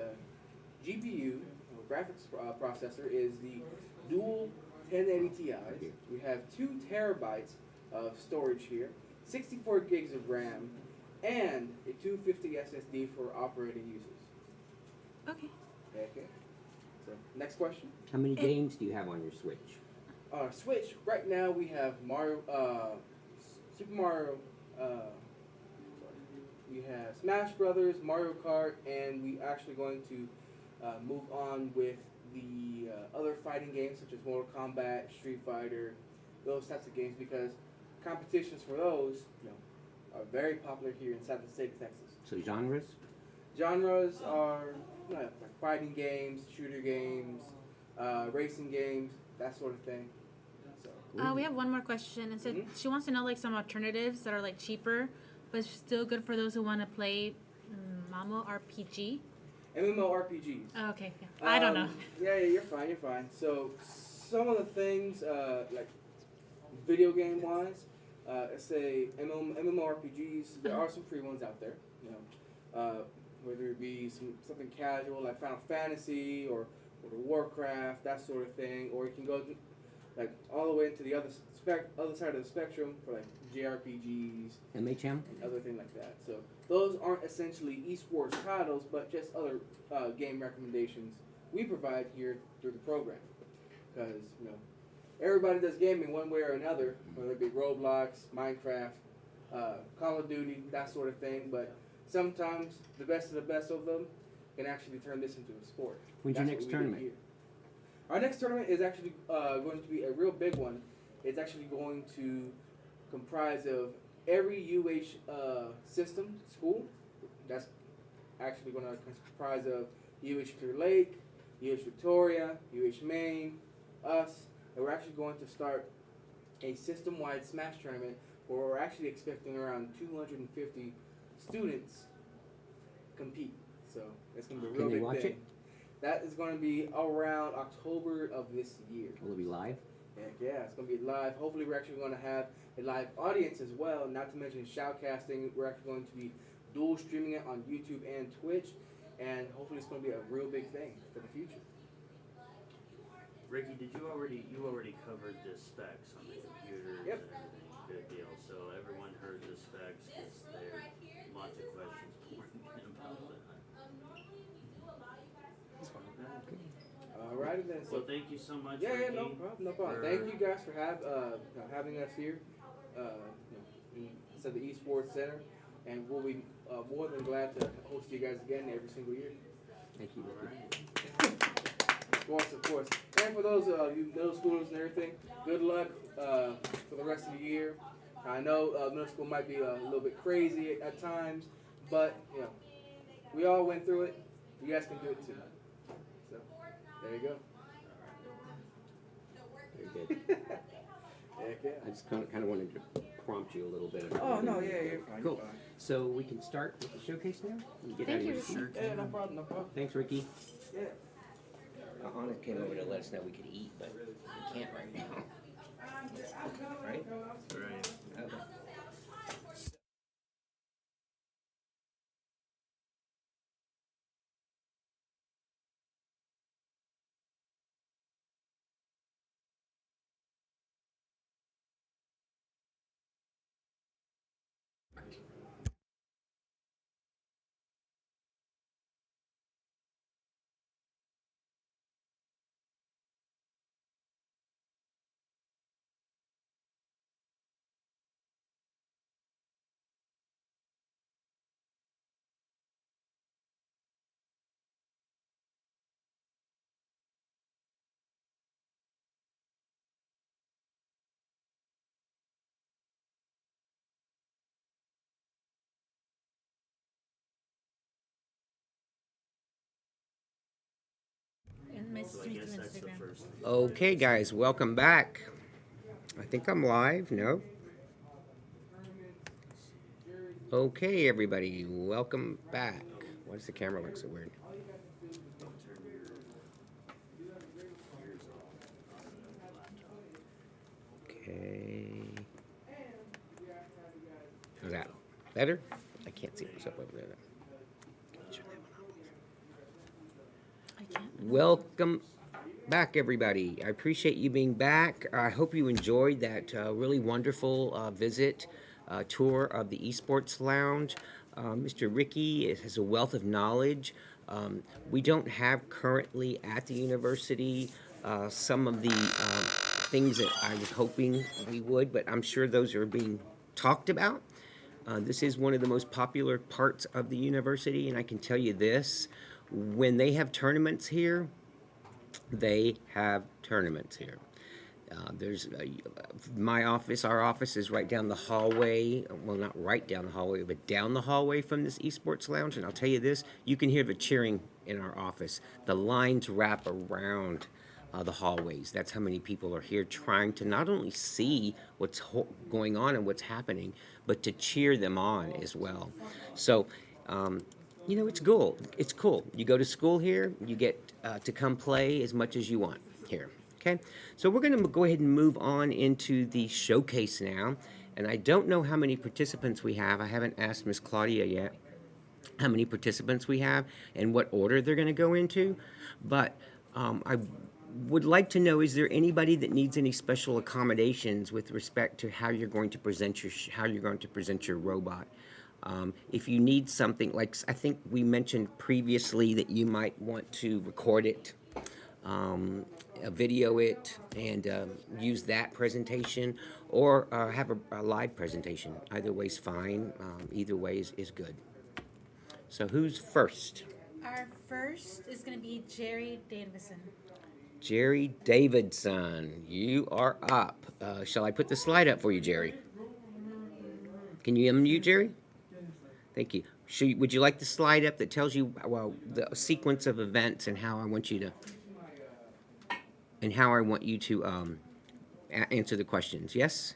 GPU or graphics processor is the dual 1080 Ti's. We have 2 terabytes of storage here, 64 gigs of RAM, and a 250 SSD for operating users. Okay. Okay. So next question. How many games do you have on your Switch? Switch. Right now we have Mario, Super Mario. We have Smash Brothers, Mario Kart, and we actually going to move on with the other fighting games such as Mortal Kombat, Street Fighter, those types of games, because competitions for those, are very popular here inside the state of Texas. So genres? Genres are like fighting games, shooter games, racing games, that sort of thing. So We have one more question. It said she wants to know like some alternatives that are like cheaper, but still good for those who want to play Mamo RPG. MMORPGs. Oh, okay, yeah. I don't know. Yeah, you're fine. So some of the things, like video game wise, say MMORPGs, there are some free ones out there. Whether it be something casual like Final Fantasy or Warcraft, that sort of thing, or you can go like all the way into the other side of the spectrum for like JRPGs, MHM? and other things like that. So those aren't essentially esports titles, but just other game recommendations we provide here through the program. Because everybody does gaming one way or another, whether it be Roblox, Minecraft, Call of Duty, that sort of thing. But sometimes the best of them can actually turn this into a sport. When's your That's next what we do tournament? here. Our next tournament is actually going to be a real big one. It's actually going to comprise of every UH system school. That's actually going to comprise of UH Clear Lake, UH Victoria, UH Maine, us, and we're actually going to start a system-wide Smash tournament where we're actually expecting around 250 students compete. So it's going to be a real Can they big watch thing. it? That is going to be around October of this year. Will it be live? Heck yeah, it's going to be live. Hopefully we're actually going to have a live audience as well, not to mention shoutcasting. We're actually going to be dual streaming it on YouTube and Twitch, and hopefully it's going to be a real big thing for the future. Ricky, you already covered the specs on the computers Yep. and everything. Good deal. So everyone heard the specs because there are lots of questions pouring in about that. Alrighty then. So Well, thank you so much. yeah, Ricky, no problem. for- Thank you guys for having us here, inside the Esports Center, and we'll be more than glad to host you guys again every single year. Thank you. All right. Of course. And for those you middle schoolers and everything, good luck for the rest of the year. I know middle school might be a little bit crazy at times, but we all went through it. You guys can do it too. So there you go. Very good. Heck yeah. I just kind of wanted to prompt you a little bit. Oh no, yeah, you're fine. Cool. You're fine. So we can start with the showcase now? And get Thank out of you, your Ricky. seat? Yeah, no problem. Thanks, Ricky. Yeah. Anna came over to let us know we could eat, but we can't right now. Right? Right. Okay. Message I me guess through that's the Instagram. first thing. Okay, guys, welcome back. I think I'm live. No? Okay, everybody, welcome back. Why does the camera look so weird? Turn your ears off on the laptop. Okay. How's that? Better? I can't see what's up over there. Can you turn that one on, please? I can't. Welcome back, everybody. I appreciate you being back. I hope you enjoyed that really wonderful visit, tour of the Esports Lounge. Mr. Ricky has a wealth of knowledge. We don't have currently at the university some of the things that I was hoping we would, but I'm sure those are being talked about. This is one of the most popular parts of the university, and I can tell you this, when they have tournaments here, they have tournaments here. There's my office, our office is right down the hallway. Well, not right down the hallway, but down the hallway from this esports lounge. And I'll tell you this, you can hear the cheering in our office. The lines wrap around the hallways. That's how many people are here trying to not only see what's going on and what's happening, but to cheer them on as well. So, you know, it's cool. It's cool. You go to school here, you get to come play as much as you want here. Okay, so we're going to go ahead and move on into the showcase now. And I don't know how many participants we have. I haven't asked Miss Claudia yet how many participants we have and what order they're going to go into. But I would like to know, is there anybody that needs any special accommodations with respect to how you're going to present your robot? If you need something, like I think we mentioned previously that you might want to record it, video it, and use that presentation, or have a live presentation. Either way's fine. Either way is good. So who's first? Our first is going to be Jerry Davison. Jerry Davidson, you are up. Shall I put the slide up for you, Jerry? Can you unmute, Jerry? Thank you. Would you like the slide up that tells you, well, the sequence of events and how I want you to answer the questions? Yes?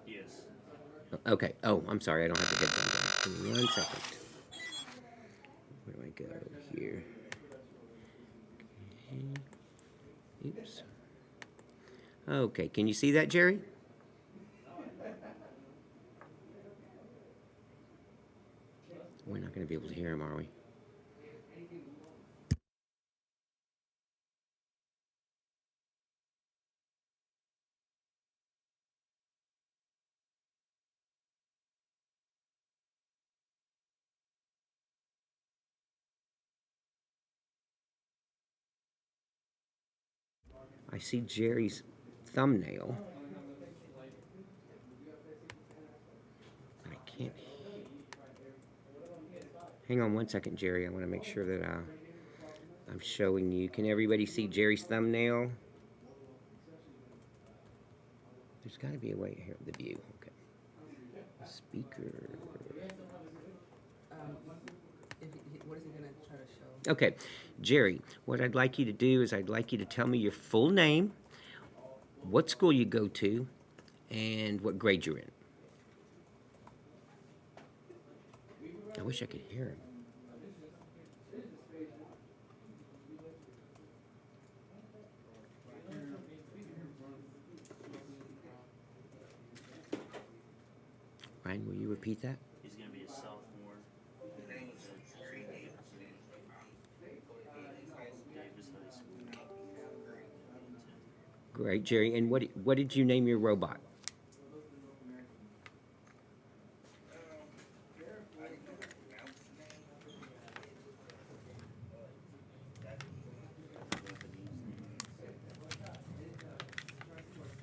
Yes. Okay. Oh, I'm sorry. I don't have the headphones on. Give me 1 second. Where do I go here? Okay. Oops. Okay. Can you see that, Jerry? We're not going to be able to hear him, are we? I see Jerry's thumbnail. I can't. Hang on 1 second, Jerry. I want to make sure that I'm showing you. Can everybody see Jerry's thumbnail? There's got to be a way here. The view. Okay. Speaker. What is he gonna try to show? Okay, Jerry, what I'd like you to do is I'd like you to tell me your full name, what school you go to, and what grade you're in. I wish I could hear him. Ryan, will you repeat that? He's going to be a sophomore. Davis High School. Great, Jerry. And what did you name your robot?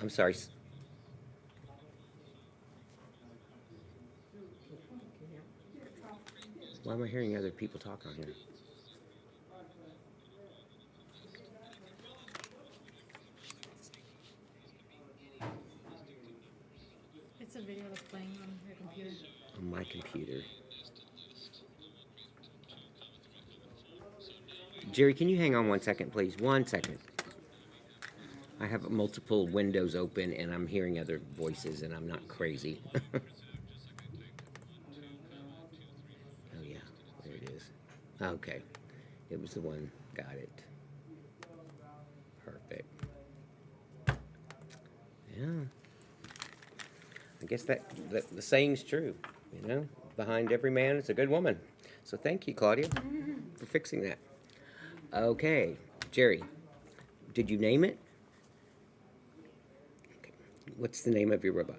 I'm sorry. Why am I hearing other people talk on here? It's a video that's playing on your computer. On my computer. Jerry, can you hang on 1 second, please? 1 second. I have multiple windows open and I'm hearing other voices and I'm not crazy. Oh yeah, there it is. Okay, it was the one. Got it. Perfect. Yeah. I guess that the saying's true. You know, behind every man is a good woman. So thank you, Claudia, for fixing that. Okay, Jerry, did you name it? Okay. What's the name of your robot?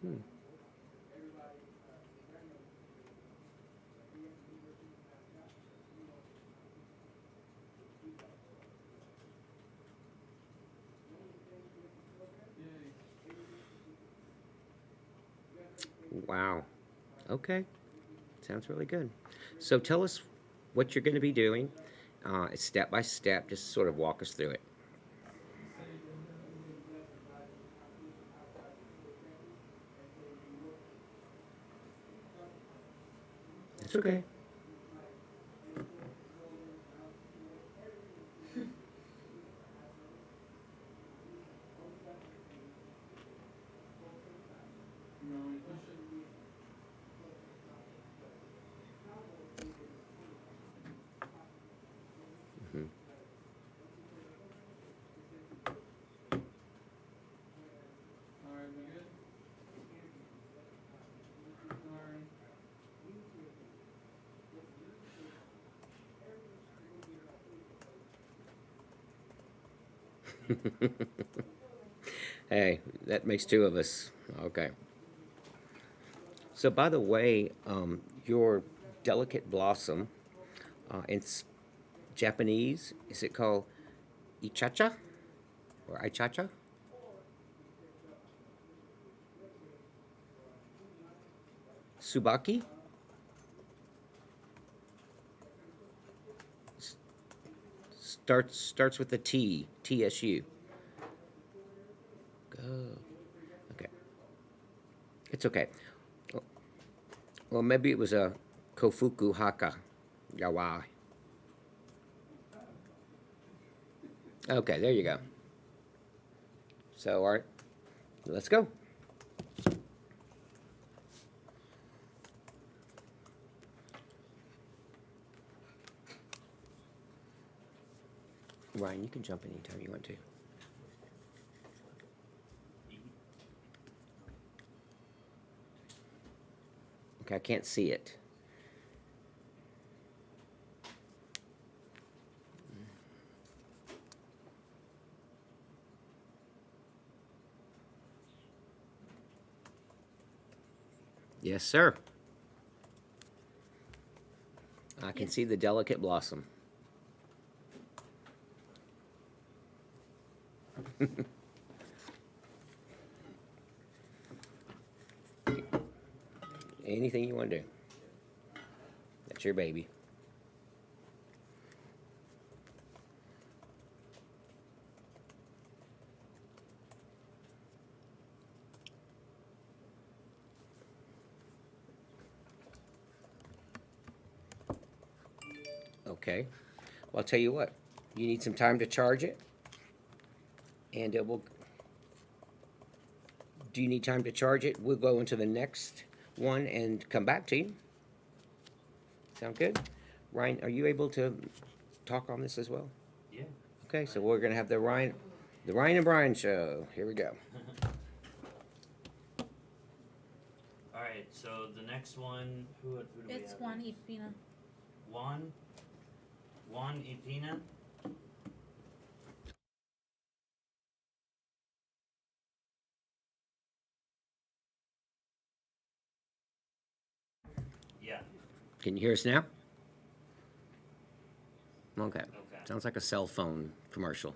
Hmm. Wow. Okay. Sounds really good. So tell us what you're going to be doing, step by step. Just sort of walk us through it. It's okay. Mhm. Hey, that makes two of us. Okay. So, by the way, your delicate blossom, in Japanese, is it called ichacha or ichacha? Subaki? Starts with a T. TSU. Go. Okay. It's okay. Well, maybe it was a Kofuku Haka. Yawa. Okay, there you go. So, all right, let's go. Ryan, you can jump anytime you want to. Okay, I can't see it. Yes, sir. I can see the delicate blossom. Anything you want to do. That's your baby. Okay. Well, I'll tell you what. You need some time to charge it, and it will. Do you need time to charge it? We'll go into the next one and come back to you. Sound good? Ryan, are you able to talk on this as well? Yeah. Okay, so we're gonna have the Ryan and Brian show. Here we go. All right. So the next one, who do we have? It's Juan Ipina. Juan Ipina. Yeah. Can you hear us now? Okay. Okay. Sounds like a cell phone commercial.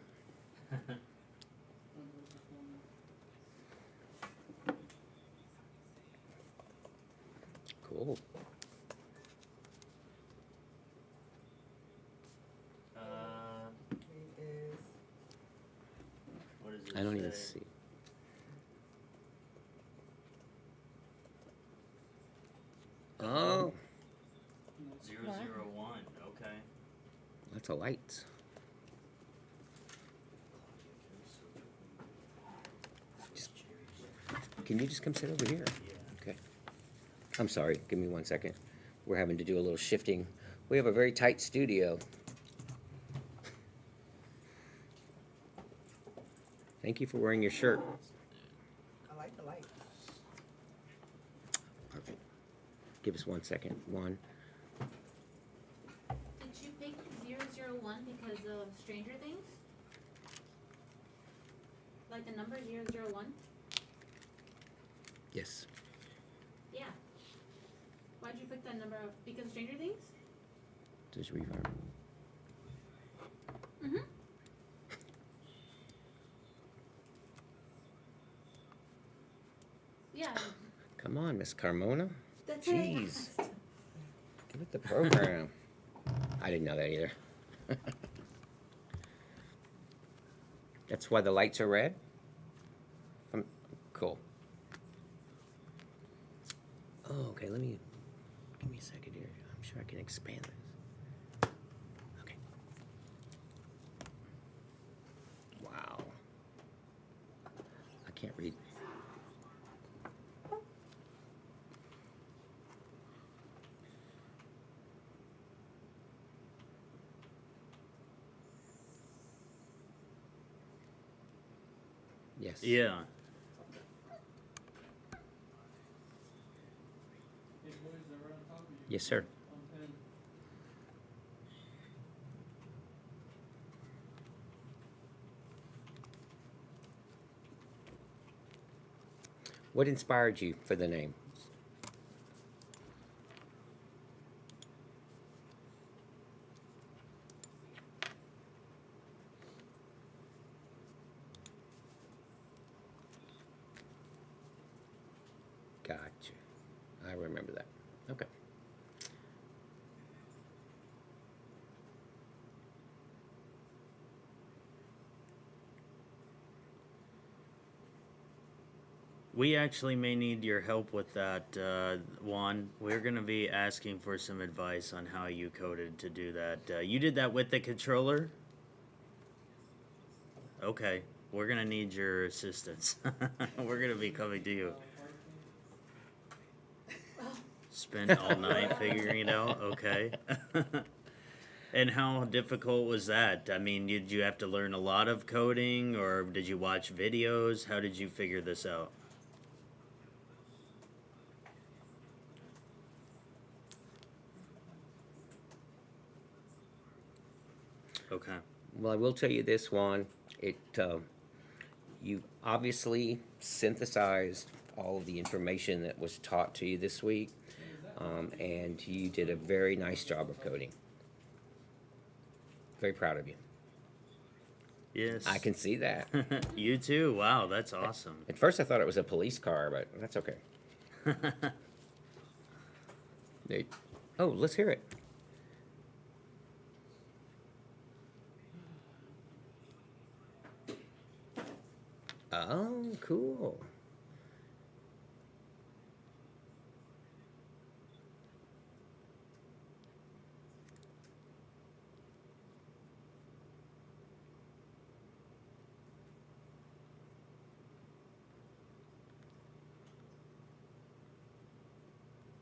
Cool. It is. What does it I don't even say? see. Oh, 001. Okay. lots of lights. Can you just come sit over here? Yeah. Okay. I'm sorry, give me 1 second. We're having to do a little shifting. We have a very tight studio. Thank you for wearing your shirt. I like the light. Perfect. Give us 1 second. One. Did you pick 001 because of Stranger Things? Like the number 001? Yes. Yeah. Why'd you pick that number because of Stranger Things? Just reverb. Mm-hmm. Yeah. Come on, Miss Carmona. That's what I Jeez. asked. Get with the program. I didn't know that either. That's why the lights are red? Cool. Oh, okay, give me a second here. I'm sure I can expand this. Okay. Wow. I can't read. Yes. Yeah. Yes, sir. What inspired you for the name? Gotcha. I remember that. Okay. We actually may need your help with that, Juan. We're going to be asking for some advice on how you coded to do that. You did that with the controller? Okay. We're going to need your assistance. We're going to be coming to you. Spent all night figuring it out? Okay. And how difficult was that? I mean, did you have to learn a lot of coding, or did you watch videos? How did you figure this out? Okay. Well, I will tell you this, Juan. You obviously synthesized all of the information that was taught to you this week, and you did a very nice job of coding. Very proud of you. Yes. I can see that. You too. Wow, that's awesome. At first, I thought it was a police car, but that's okay. Oh, let's hear it. Oh, cool.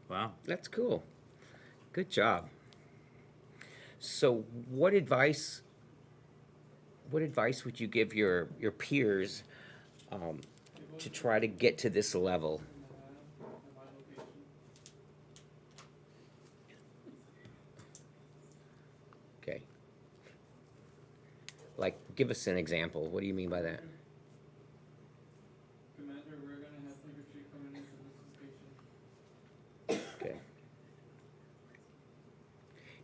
Wow. That's cool. Good job. So, what advice would you give your peers to try to get to this level? Okay. Like, give us an example. What do you mean by that? Commander, we're gonna have infantry coming into this location. Okay.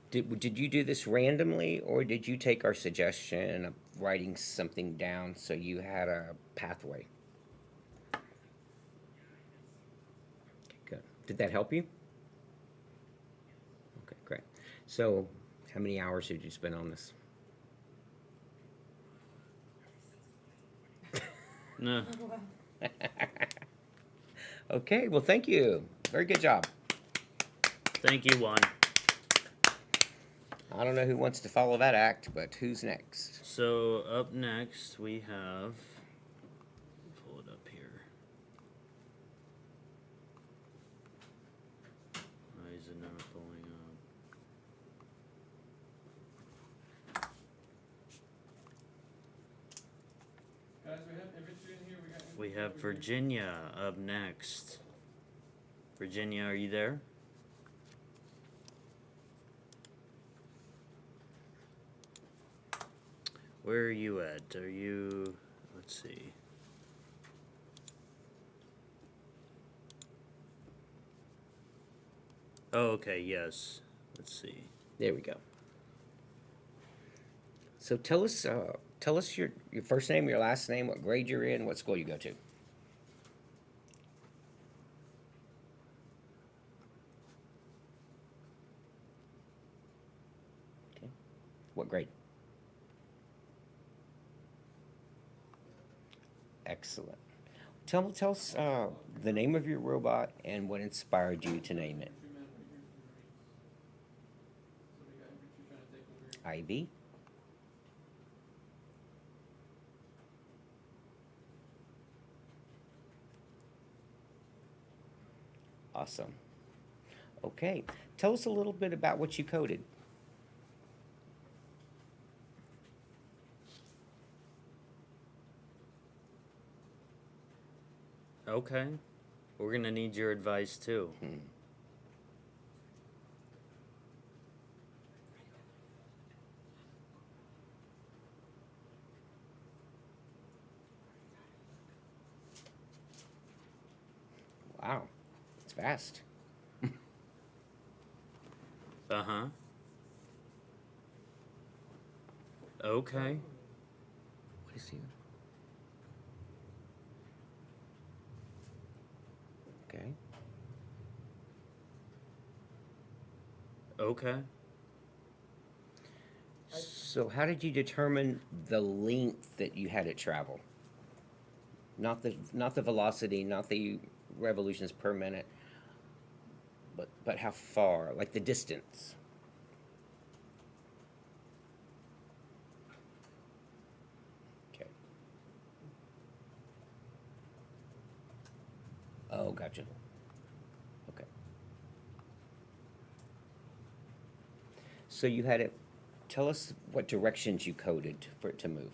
Did you do this randomly, or did you take our suggestion of writing something down so you had a pathway? Okay, good. Did that help you? So, how many hours did you spend on this? No. Okay, well, thank you. Very good job. Thank you, Juan. I don't know who wants to follow that act, but who's next? So up next we have. Pull it up here. Why is it not pulling up? Guys, we have infantry in here. We got infantry We have over here. Virginia up next. Virginia, are you there? Where are you at? Are you. Let's see. Oh, okay, yes. Let's see. There we go. So tell us your first name, your last name, what grade you're in, what school you go to. Okay. What grade? Excellent. Tell us the name of your robot and what inspired you to name it. Infantrymen right here from Marines. So we got infantry trying to take over here. Ivy. Awesome. Okay. Tell us a little bit about what you coded. Okay. We're gonna need your advice too. Wow. It's fast. Uh huh. Okay. What is he? Okay. Okay. So how did you determine the length that you had it travel? Not the velocity, not the revolutions per minute, but how far, like the distance. Okay. Oh, gotcha. Okay. So you had it. Tell us what directions you coded for it to move.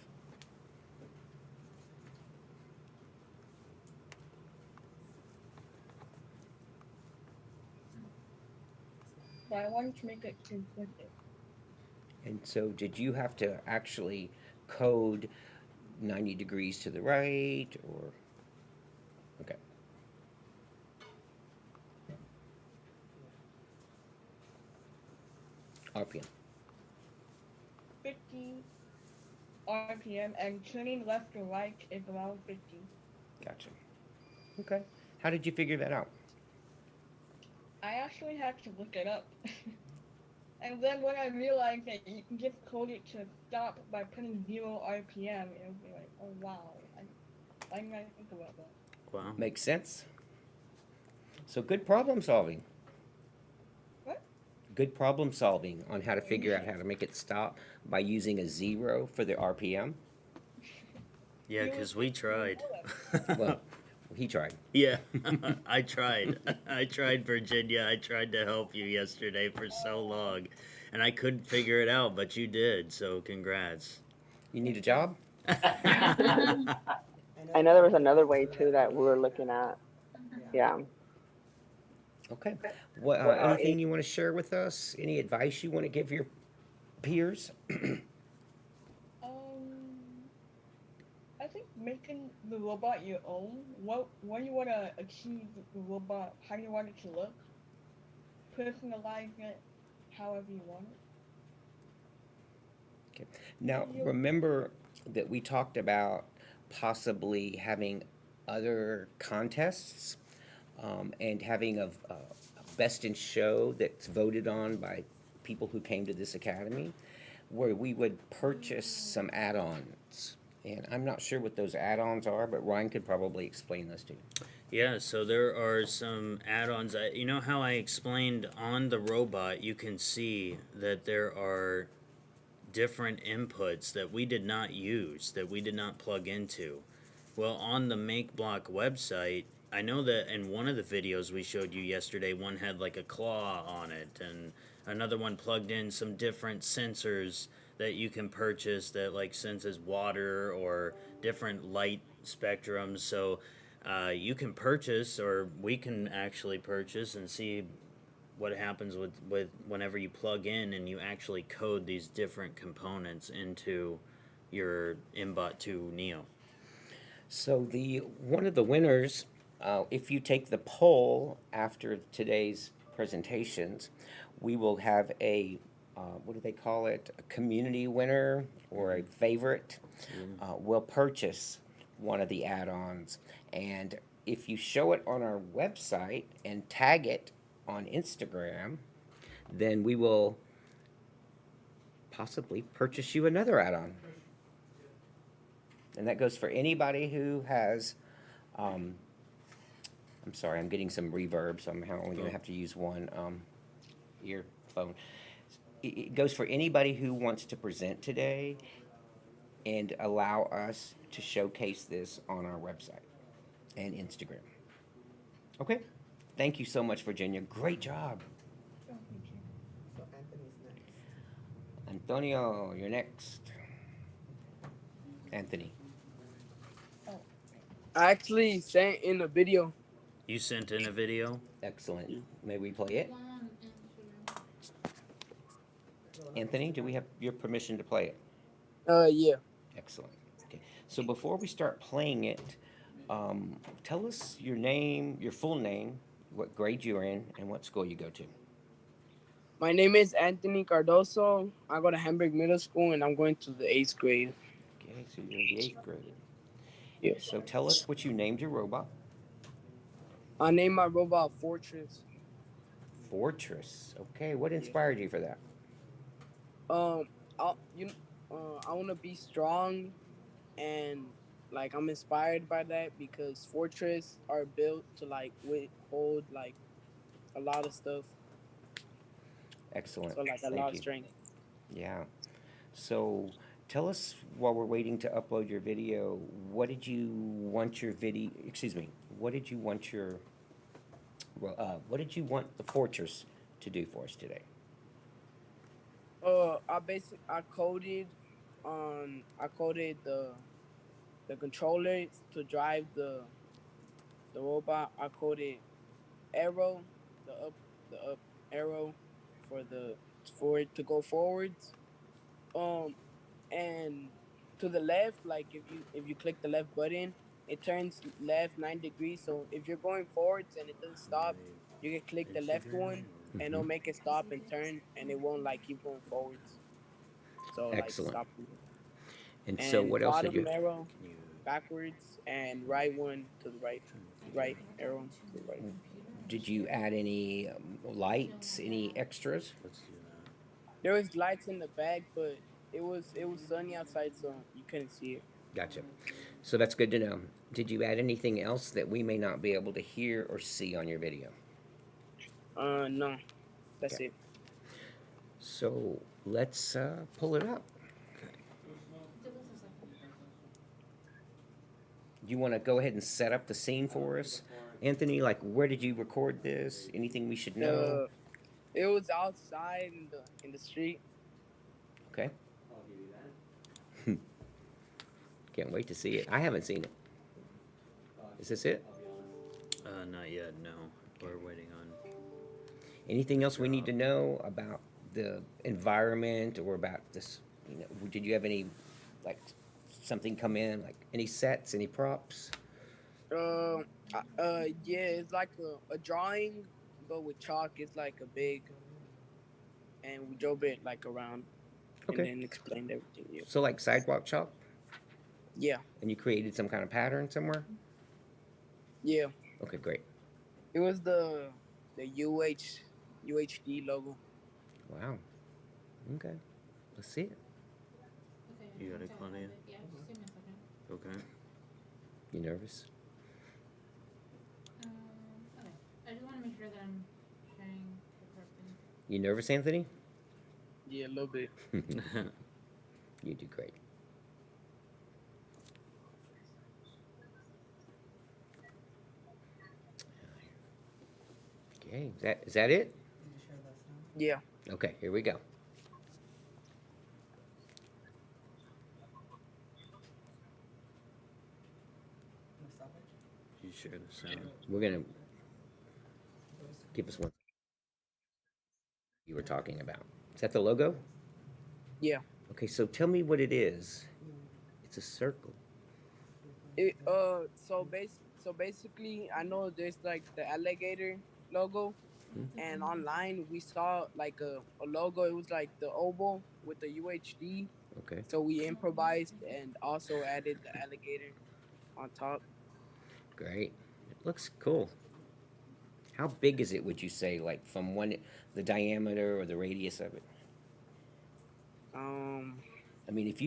But I wanted to make it consistent. And so did you have to actually code 90 degrees to the right or? Okay. RPM. 50 RPM and turning left or right is around 50. Gotcha. Okay. How did you figure that out? I actually had to look it up. And then when I realized that you can just code it to stop by putting 0 RPM, it would be like, oh wow, I didn't even think about that. Wow. Makes sense. So good problem solving. What? Good problem solving on how to figure out how to make it stop by using a 0 for the RPM. Yeah, You because would we think you would tried. know Well, he tried. Yeah, I tried. I tried, Virginia. I tried to help you yesterday for so long, and I couldn't figure it out, but you did. So congrats. You need a job? I know there was another way too that we were looking at. Yeah. Okay. What? Anything you want to share with us? Any advice you want to give your peers? I think making the robot your own. What do you want to achieve with the robot? How do you want it to look? Personalize it however you want it. Okay. Now, remember that we talked about possibly having other contests and having a best in show that's voted on by people who came to this academy, where we would purchase some add-ons. And I'm not sure what those add-ons are, but Ryan could probably explain those to you. Yeah, so there are some add-ons. You know how I explained on the robot, you can see that there are different inputs that we did not use, that we did not plug into. Well, on the Make Block website, I know that in one of the videos we showed you yesterday, one had like a claw on it, and another one plugged in some different sensors that you can purchase that like senses water or different light spectrums. So you can purchase, or we can actually purchase and see what happens with whenever you plug in and you actually code these different components into your MBot 2 Neo. So the one of the winners, if you take the poll after today's presentations, we will have a what do they call it? A community winner or a favorite. Will purchase one of the add-ons, and if you show it on our website and tag it on Instagram, then we will possibly purchase you another add-on. And that goes for anybody who has, I'm sorry, I'm getting some reverb, so I'm only going to have to use one earphone. It goes for anybody who wants to present today and allow us to showcase this on our website and Instagram. Okay? Thank you so much, Virginia. Great job. So Anthony's next. Antonio, you're next. Anthony. I actually sent in a video. You sent in a video? Excellent. May we play it? Anthony, do we have your permission to play it? Yeah. Excellent. Okay. So before we start playing it, tell us your name, your full name, what grade you're in, and what school you go to. My name is Anthony Cardoso. I go to Hamburg Middle School, and I'm going to the 8th grade. Okay, so you're in the 8th grade. Yeah. So tell us what you named your robot. I named my robot Fortress. Fortress. Okay, what inspired you for that? I want to be strong, and like I'm inspired by that because Fortress are built to like hold like a lot of stuff. Excellent. So like a Thank lot of you. strength. Yeah. So tell us, while we're waiting to upload your video, what did you want your video, excuse me, what did you want the Fortress to do for us today? I coded the controller to drive the robot. I coded arrow, the up arrow for it to go forwards. And to the left, like if you click the left button, it turns left 9 degrees. So if you're going forwards and it doesn't stop, you can click the left one and it'll make it stop and turn, and it won't like keep going forwards. So like Excellent. stop. And so what else did Bottom you? arrow backwards and right one to the right. Right arrow to the right. Did you add any lights, any extras? Let's do that. There was lights in the back, but it was sunny outside, so you couldn't see it. Gotcha. So that's good to know. Did you add anything else that we may not be able to hear or see on your video? No, that's Okay. it. So let's pull it up. You want to go ahead and set up the scene for us, Anthony? Like, where did you record this? Anything we should know? It was outside in the street. Okay. Can't wait to see it. I haven't seen it. Is this it? Not yet, no. We're waiting on. Anything else we need to know about the environment or about this? You know, did you have any, like, something come in, like any sets, any props? Yeah, it's like a drawing, but with chalk. It's like a big, and we drove it like around, Okay. and then explained everything. Yeah. So like sidewalk chalk, Yeah. and you created some kind of pattern somewhere? Yeah. Okay, great. It was the UHD logo. Wow, Okay. Let's see it. You got it, Claudia? Yeah, just give me a second. Okay. You nervous? Okay. I just want to make sure that I'm sharing the correct thing. You nervous, Anthony? Yeah, a little bit. You do great. Okay, is that it? Did you share this now? Yeah. Okay, here we go. Can we stop it? You share the sound. We're gonna give us one you were talking about. Is that the logo? Yeah. Okay, so tell me what it is. It's a circle. So basically, I know there's like the alligator logo, and online we saw like a logo. It was like the oval with the UHD. Okay, So we improvised and also added the alligator on top. great. It looks cool. How big is it, would you say, like from the diameter or the radius of it? Um, I mean, if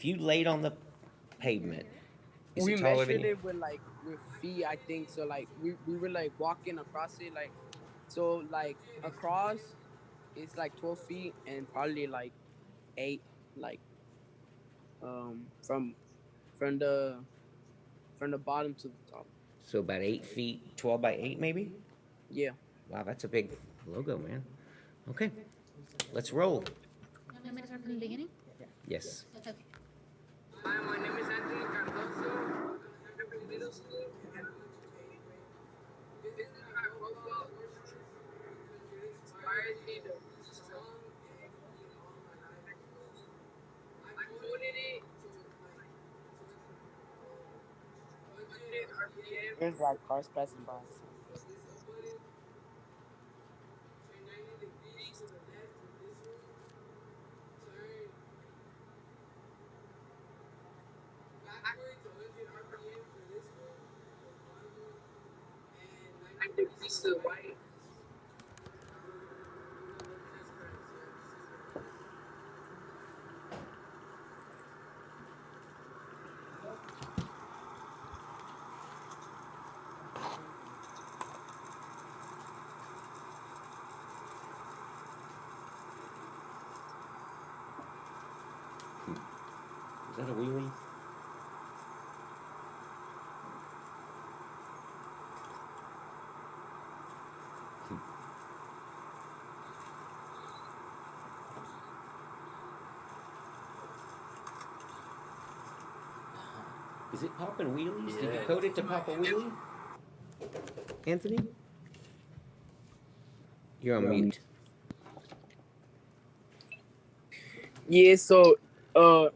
you laid on the pavement, is we it taller than measured you? it with feet, I think. So like we were like walking across it, like so like across it's like 12 feet and probably like 8, like from from the from the bottom to the top. So about 8 feet, 12 by 8 maybe? Yeah. Wow, that's a big logo, man. Okay, let's roll. You want me to start from the beginning? Yes. Okay. Hi, my name is Anthony Cardoso. I'm from middle school. This is my profile. Inspired me to song. I coded it to there's like cars passing by. I decrease the white. Is that a wheelie? Is it popping wheelies? Did you Yeah. code it to pop a wheelie? Anthony? You're on mute. Yeah, so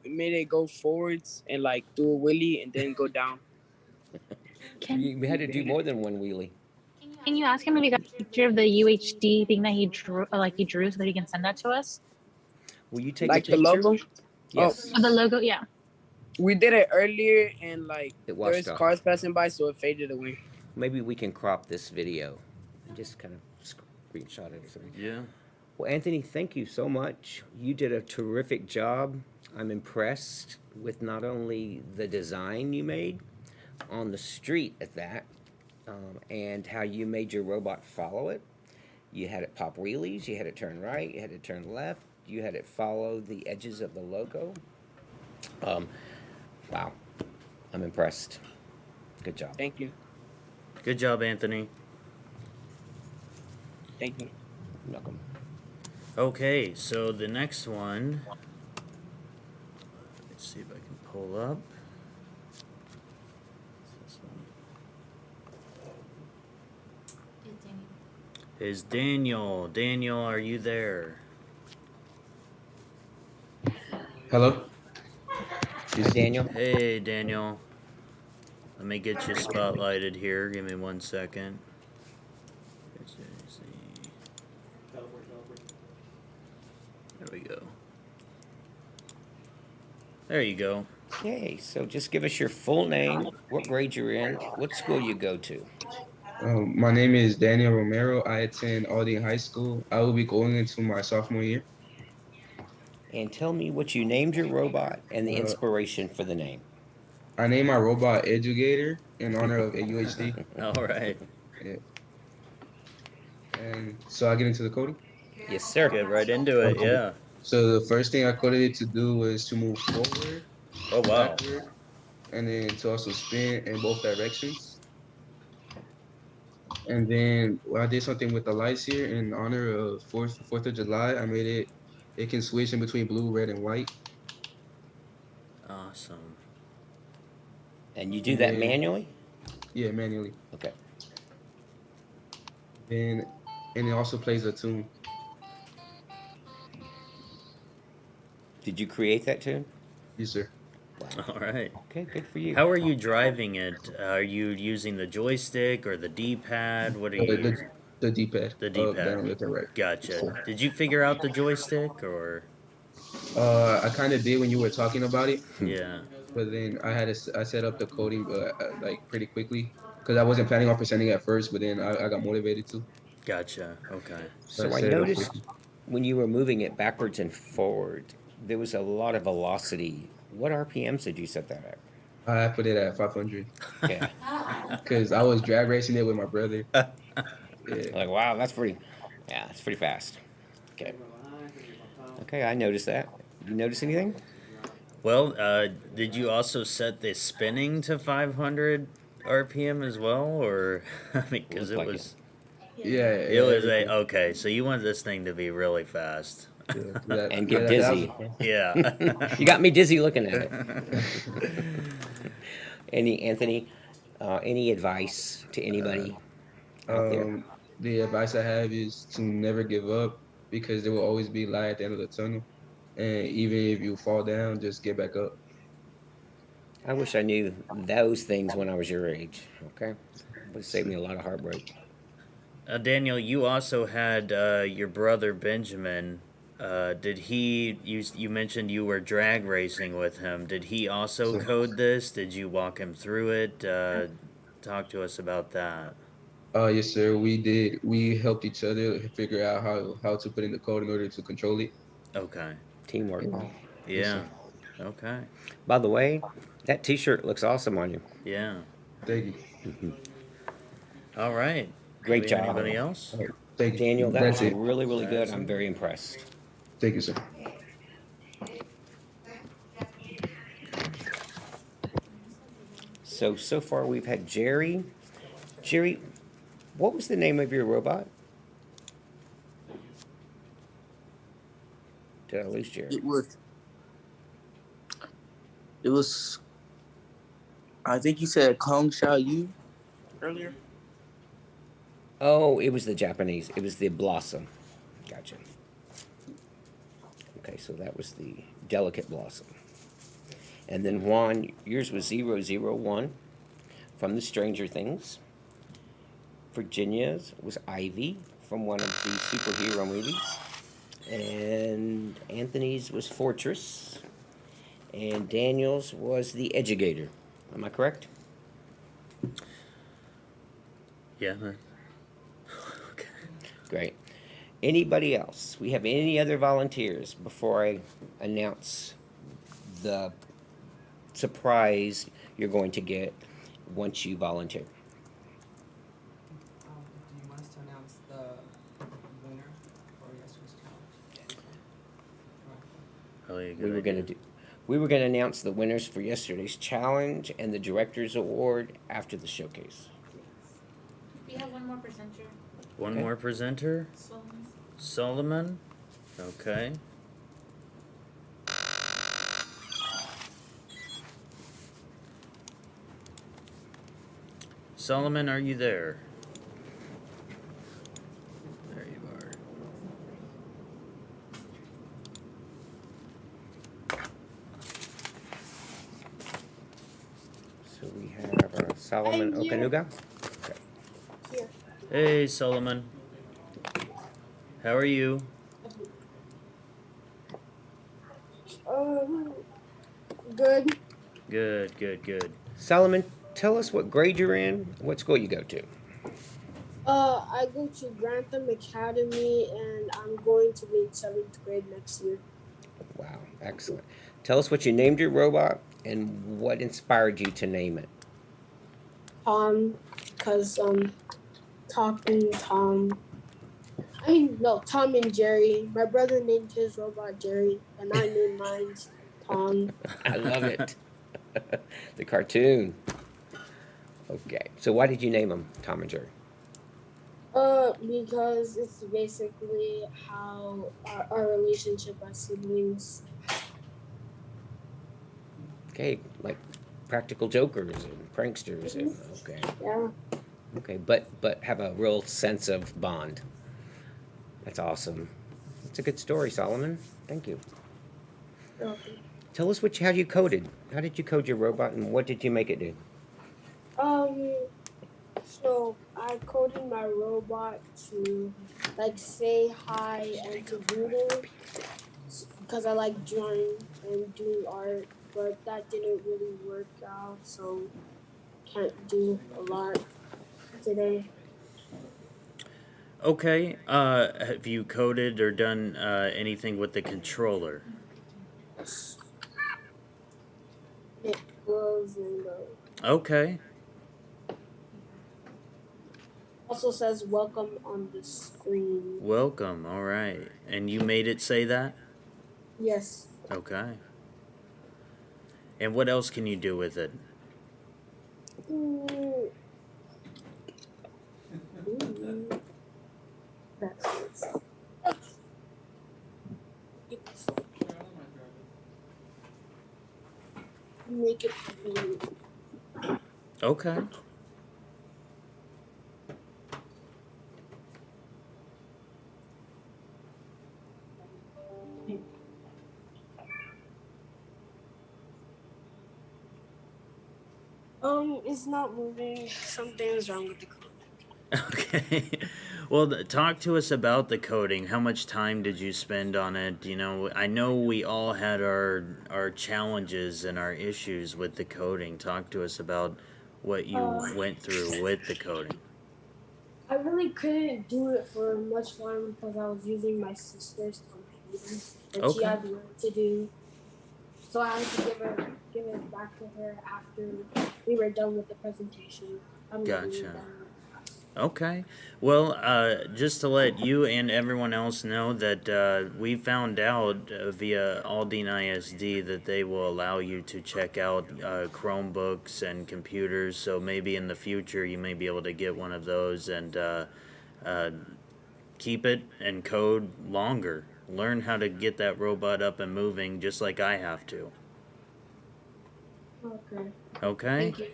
made it go forwards and like do a wheelie and then go down. We had to do more than one wheelie. Can you ask him if he got a picture of the UHD thing that he drew, so that he can send that to us? Will you take Like a the picture? logo? Yes. Oh, the logo, yeah. We did it earlier and like It washed there's off. cars passing by, so it faded away. Maybe we can crop this video and just kind of screenshot it or something. Yeah. Well, Anthony, thank you so much. You did a terrific job. I'm impressed with not only the design you made on the street at that, and how you made your robot follow it. You had it pop wheelies, you had it turn right, you had it turn left, you had it follow the edges of the logo. Wow, I'm impressed. Good job. Thank you. Good job, Anthony. Thank you. You're welcome. Okay, so the next one. Let's see if I can pull up. This one is Daniel. Daniel, are you there? Hello? Hi, Daniel. Hey, Daniel. Let me get you spotlighted here. Give me 1 second. There we go. There you go. Okay, so just give us your full name, what grade you're in, what school you go to. My name is Daniel Romero. I attend Aldine High School. I will be going into my sophomore year. And tell me what you named your robot and the Uh, inspiration for the name. I named my robot Educator in honor of a UHD. All right. Yeah. And so I get into the coding. Yes, sir. Get right into it. Okay. Yeah. So the first thing I coded it to do was to move forward, Oh wow. backward, and then to also spin in both directions. And then I did something with the lights here in honor of Fourth of July. I made it. It can switch in between blue, red, and white. Awesome. And you do that Yeah. manually? Yeah, manually. Okay. And it also plays a tune. Did you create that tune? Yes, sir. All right. Okay, good for you. How are you driving it? Are you using the joystick or the D-pad? What are you using? The D-pad. The Up, D-pad. down, left, and right. Gotcha. Did you figure out the joystick or? I kind of did when you were talking about it, Yeah. but then I set up the coding like pretty quickly because I wasn't planning on presenting at first, but then I got motivated to. Gotcha. Okay. So I set it up noticed quickly. when you were moving it backwards and forward, there was a lot of velocity. What RPMs did you set that at? I put it at 500 Yeah. because I was drag racing it with my brother. Yeah. Like, wow, that's pretty fast. Okay. Okay, I noticed that. You notice anything? Well, did you also set the spinning to 500 RPM as well, or I mean, because Looked it like was Yeah. it was a everything. okay. So you want this thing to be really fast. Yeah, And get that dizzy. Yeah. You got me dizzy looking at it. Anthony, any advice to anybody out there? The advice I have is to never give up because there will always be light at the end of the tunnel. And even if you fall down, just get back up. I wish I knew those things when I was your age. Okay, would save me a lot of heartbreak. Daniel, you also had your brother Benjamin. Did he? You mentioned you were drag racing with him. Did he also So- code this? Did you walk him through it? Talk to us about that. Yes, sir. We did. We helped each other figure out how to put in the code in order to control it. Okay. Teamwork. Yeah. Okay. By the way, that T-shirt looks awesome on you. Yeah. Thank you. All right. Great Do we have job. Anybody else? All right. Thank you. Daniel, that That's was it. really, really good. I'm very impressed. Thank you, sir. So far we've had Jerry. Jerry, what was the name of your robot? Did I lose Jerry? It was. I think you said Kong Xiao Yu earlier. Oh, it was the Japanese. It was the Blossom. Gotcha. Okay, so that was the Delicate Blossom. And then Juan, yours was 001 from the Stranger Things. Virginia's was Ivy from one of the superhero movies. And Anthony's was Fortress. And Daniel's was the Educator. Am I correct? Yeah. Okay. Great. Anybody else? We have any other volunteers before I announce the surprise you're going to get once you volunteer? Do you want us to announce the winner for yesterday's challenge? Oh, yeah, We were going to announce the winners for yesterday's challenge and the director's award after the showcase. We have one more presenter. One Okay. more presenter. Solomon. Okay. Solomon, are you there? There you are. So we have Solomon I'm here. Okanuga. Hey, Solomon. How are you? Good. Good, good, good. Solomon, tell us what grade you're in, what school you go to. I go to Grantham Academy and I'm going to be in 7th grade next year. Wow, excellent. Tell us what you named your robot and what inspired you to name it. Because talking Tom. I mean, no, Tom and Jerry. My brother named his robot Jerry, and I named mine Tom. I love it. The cartoon. Okay. So why did you name them Tom and Jerry? Because it's basically how our relationship as siblings. Okay, like practical jokers and pranksters and okay. Yeah. Okay, but have a real sense of bond. That's awesome. It's a good story, Solomon. Thank you. Okay. Tell us how you coded. How did you code your robot and what did you make it do? Um. So I coded my robot to like say hi and to doodle because I like drawing and doing art, but that didn't really work out, so can't do a lot today. Okay. Have you coded or done anything with the controller? It goes and Okay. also says welcome on the screen. Welcome. All right. And you made it say that? Yes. Okay. And what else can you do with it? Mm. Mm. That's it. Make it blue. Okay. It's not moving. Something's wrong with the code. Okay. Well, talk to us about the coding. How much time did you spend on it? You know, I know we all had our challenges and our issues with the coding. Talk to us about what you went through with the coding. I really couldn't do it for much time because I was using my sister's computer and she Okay. had work to do. So I had to give it back to her after we were done with the presentation. I'm not even Gotcha. done. Okay. Well, just to let you and everyone else know that we found out via Aldine ISD that they will allow you to check out Chromebooks and computers. So maybe in the future you may be able to get one of those and uh, keep it and code longer. Learn how to get that robot up and moving just like I have to. Okay. Okay? Thank you.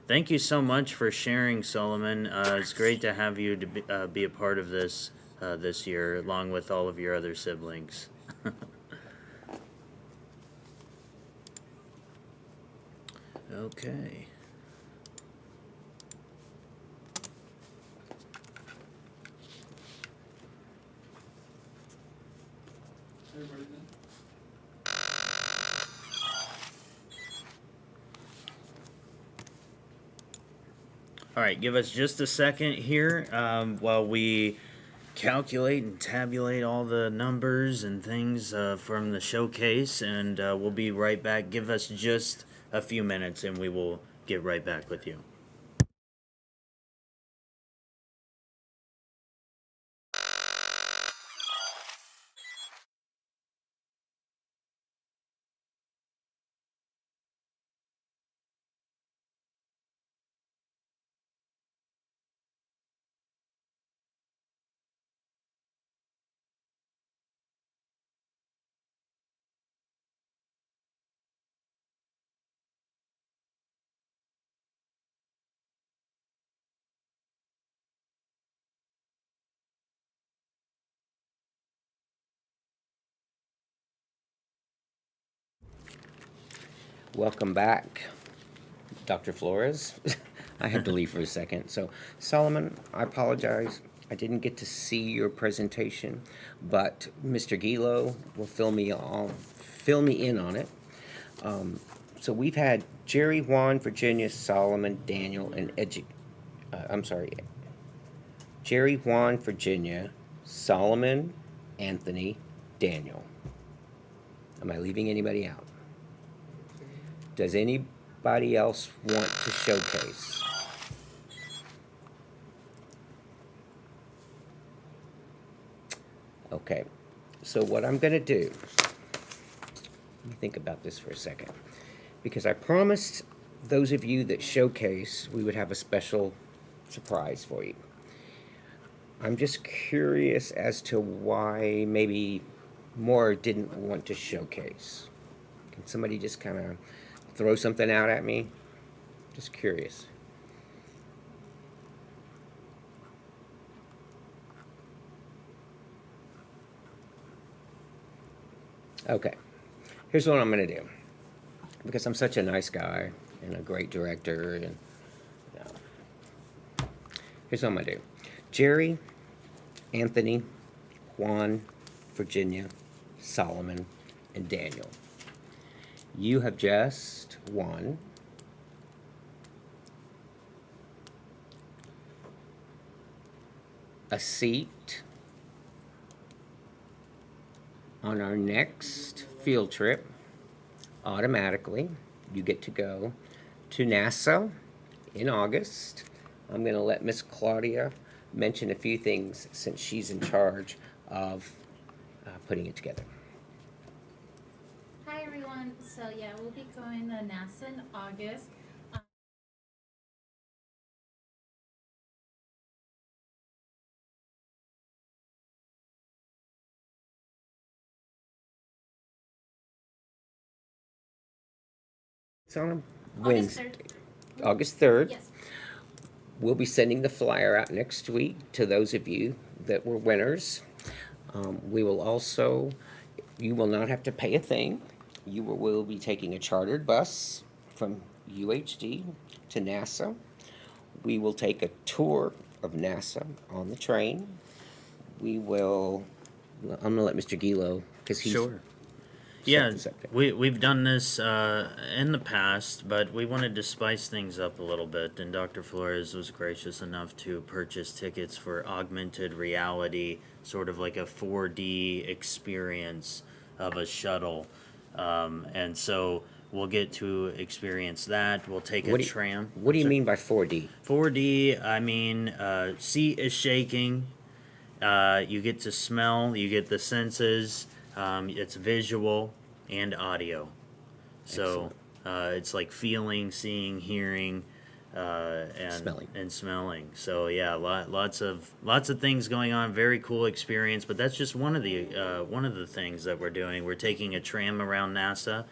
Thank you so much for sharing, Solomon. It's great to have you to be a part of this this year, along with all of your other siblings. Okay. Everybody's in? All right, give us just a second here while we calculate and tabulate all the numbers and things from the showcase, and we'll be right back. Give us just a few minutes, and we will get right back with you. Welcome back, Dr. Flores. I had to leave for a second. So, Solomon, I apologize. I didn't get to see your presentation, but Mr. Gilo will fill me in on it. So we've had Jerry, Juan, Virginia, Solomon, Daniel, and I'm sorry, Jerry, Juan, Virginia, Solomon, Anthony, Daniel. Am I leaving anybody out? Does anybody else want to showcase? Okay, so what I'm going to do, let me think about this for a second, because I promised those of you that showcase we would have a special surprise for you. I'm just curious as to why maybe more didn't want to showcase. Can somebody just kind of throw something out at me? Just curious. Okay, here's what I'm going to do. Because I'm such a nice guy and a great director, and you know, here's what I'm going to do. Jerry, Anthony, Juan, Virginia, Solomon, and Daniel. You have just won a seat on our next field trip. Automatically, you get to go to NASA in August. I'm going to let Miss Claudia mention a few things since she's in charge of putting it together. Hi everyone. So yeah, we'll be going to NASA in August. It's on August Wednesday. 3rd. August 3rd. Yes. We'll be sending the flyer out next week to those of you that were winners. We will also, you will not have to pay a thing. You will be taking a chartered bus from UHD to NASA. We will take a tour of NASA on the train. I'm going to let Mr. Gilo, because he's... Sure. Yeah, the subject. we've done this in the past, but we wanted to spice things up a little bit, and Dr. Flores was gracious enough to purchase tickets for augmented reality, sort of like a 4D experience of a shuttle. And so we'll get to experience that. We'll take a tram. What do you mean by 4D? 4D, I mean, seat is shaking. You get to smell, you get the senses. It's visual and audio. So it's like feeling, seeing, hearing, and smelling. So yeah, lots of things going on. Very cool experience. But that's just one of the things that we're doing. We're taking a tram around NASA,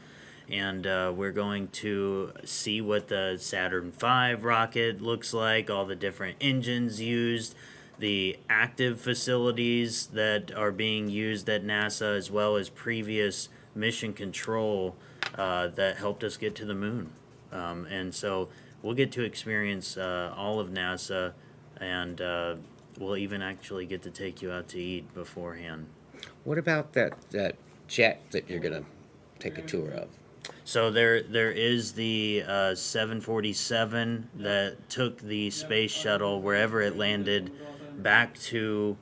and we're going to see what the Saturn V rocket looks like. All the different engines used. The active facilities that are being used at NASA, as well as previous mission control that helped us get to the moon. And so we'll get to experience all of NASA, and we'll even actually get to take you out to eat beforehand. What about that jet that you're going to take a tour of? So there is the 747 that took the space shuttle wherever it landed back to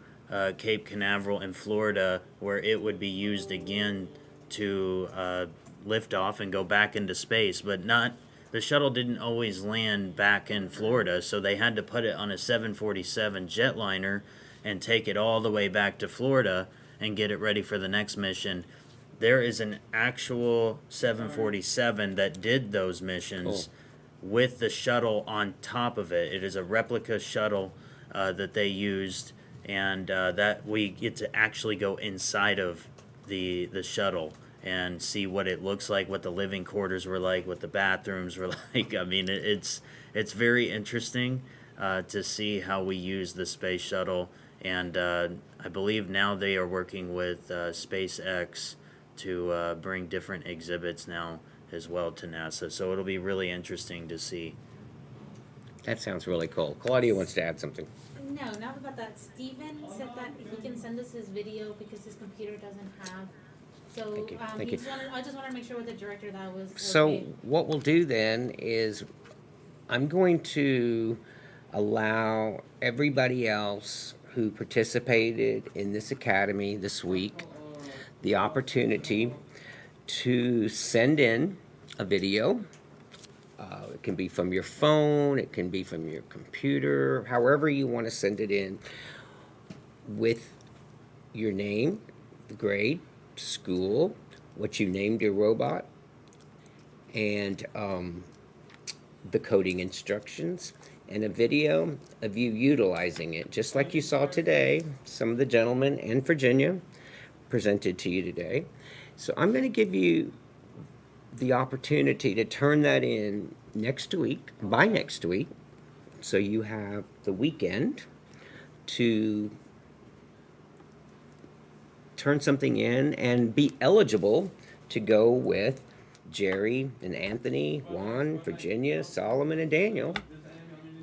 Cape Canaveral in Florida, where it would be used again to lift off and go back into space. But the shuttle didn't always land back in Florida, so they had to put it on a 747 jetliner and take it all the way back to Florida and get it ready for the next mission. There is an actual 747 that did those missions with the shuttle on top of it. It is a replica shuttle that they used, and that we get to actually go inside of the shuttle and see what it looks like, what the living quarters were like, what the bathrooms were like. I mean, it's very interesting to see how we use the space shuttle, and I believe now they are working with SpaceX to bring different exhibits now as well to NASA. So it'll be really interesting to see. That sounds really cool. Claudia wants to add something. No, not about that. Steven said that he can send us his video because his computer doesn't have. So Thank you. Thank you. I just wanted to make sure with the director that was So okay. what we'll do then is I'm going to allow everybody else who participated in this academy this week the opportunity to send in a video. It can be from your phone, it can be from your computer, however you want to send it in, with your name, the grade, school, what you named your robot, and the coding instructions, and a video of you utilizing it, just like you saw today. Some of the gentlemen and Virginia presented to you today. So I'm going to give you the opportunity to turn that in next week, by next week, so you have the weekend to turn something in and be eligible to go with Jerry and Anthony, Juan, Virginia, Solomon, and Daniel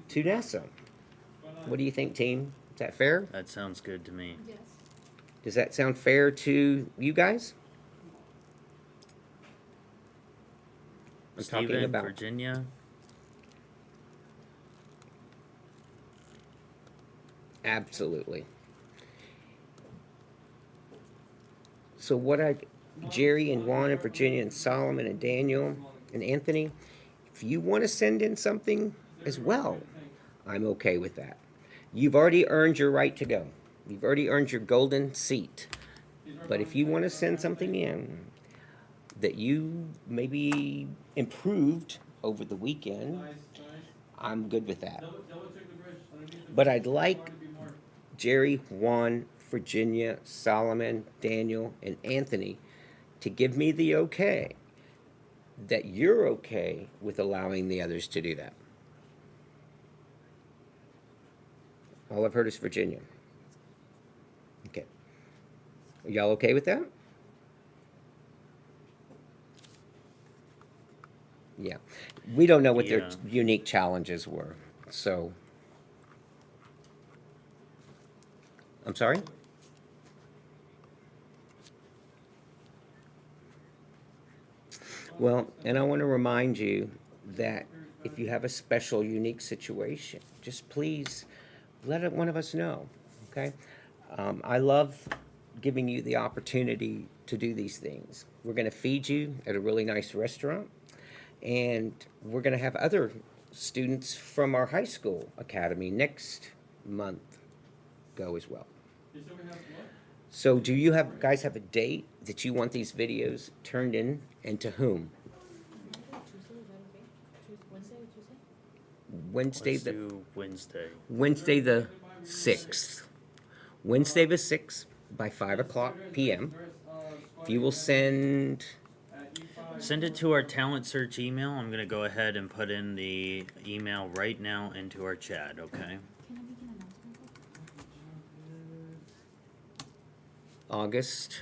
to NASA. What do you think, team? Is that fair? That sounds good to me. Yes. Does that sound fair to you guys? I'm talking Steven, about Virginia. absolutely. So Jerry and Juan and Virginia and Solomon and Daniel and Anthony, if you want to send in something as well, I'm okay with that. You've already earned your right to go. You've already earned your golden seat. But if you want to send something in that you maybe improved over the weekend, I'm good with that. But I'd like Jerry, Juan, Virginia, Solomon, Daniel, and Anthony to give me the okay that you're okay with allowing the others to do that. All I've heard is Virginia. Okay. Are y'all okay with that? Yeah. We don't know what their Yeah. unique challenges were, so. I'm sorry? Well, and I want to remind you that if you have a special, unique situation, just please let one of us know, okay? I love giving you the opportunity to do these things. We're going to feed you at a really nice restaurant, and we're going to have other students from our high school academy next month go as well. So do you guys have a date that you want these videos turned in, and to whom? Wednesday Let's the do Wednesday. Wednesday the 6th. Wednesday the 6th by 5 p.m. If you will send, Send it to our talent search email. I'm gonna go ahead and put in the email right now into our chat. Okay. August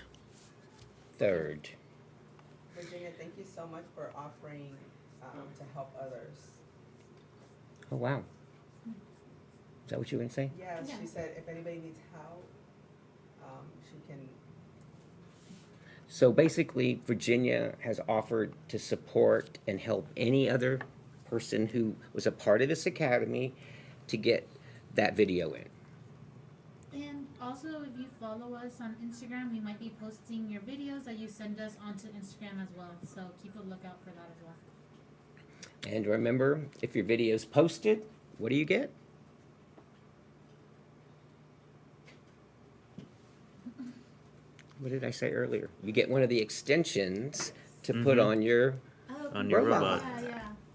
3rd. Virginia, thank you so much for offering to help others. Oh, wow. Is that what you were going to say? Yes, she said if anybody needs help, she can. So basically, Virginia has offered to support and help any other person who was a part of this academy to get that video in. And also, if you follow us on Instagram, we might be posting your videos that you send us onto Instagram as well. So keep a lookout for that as well. And remember, if your video is posted, what do you get? What did I say earlier? You get one of the extensions to put on your On your robot.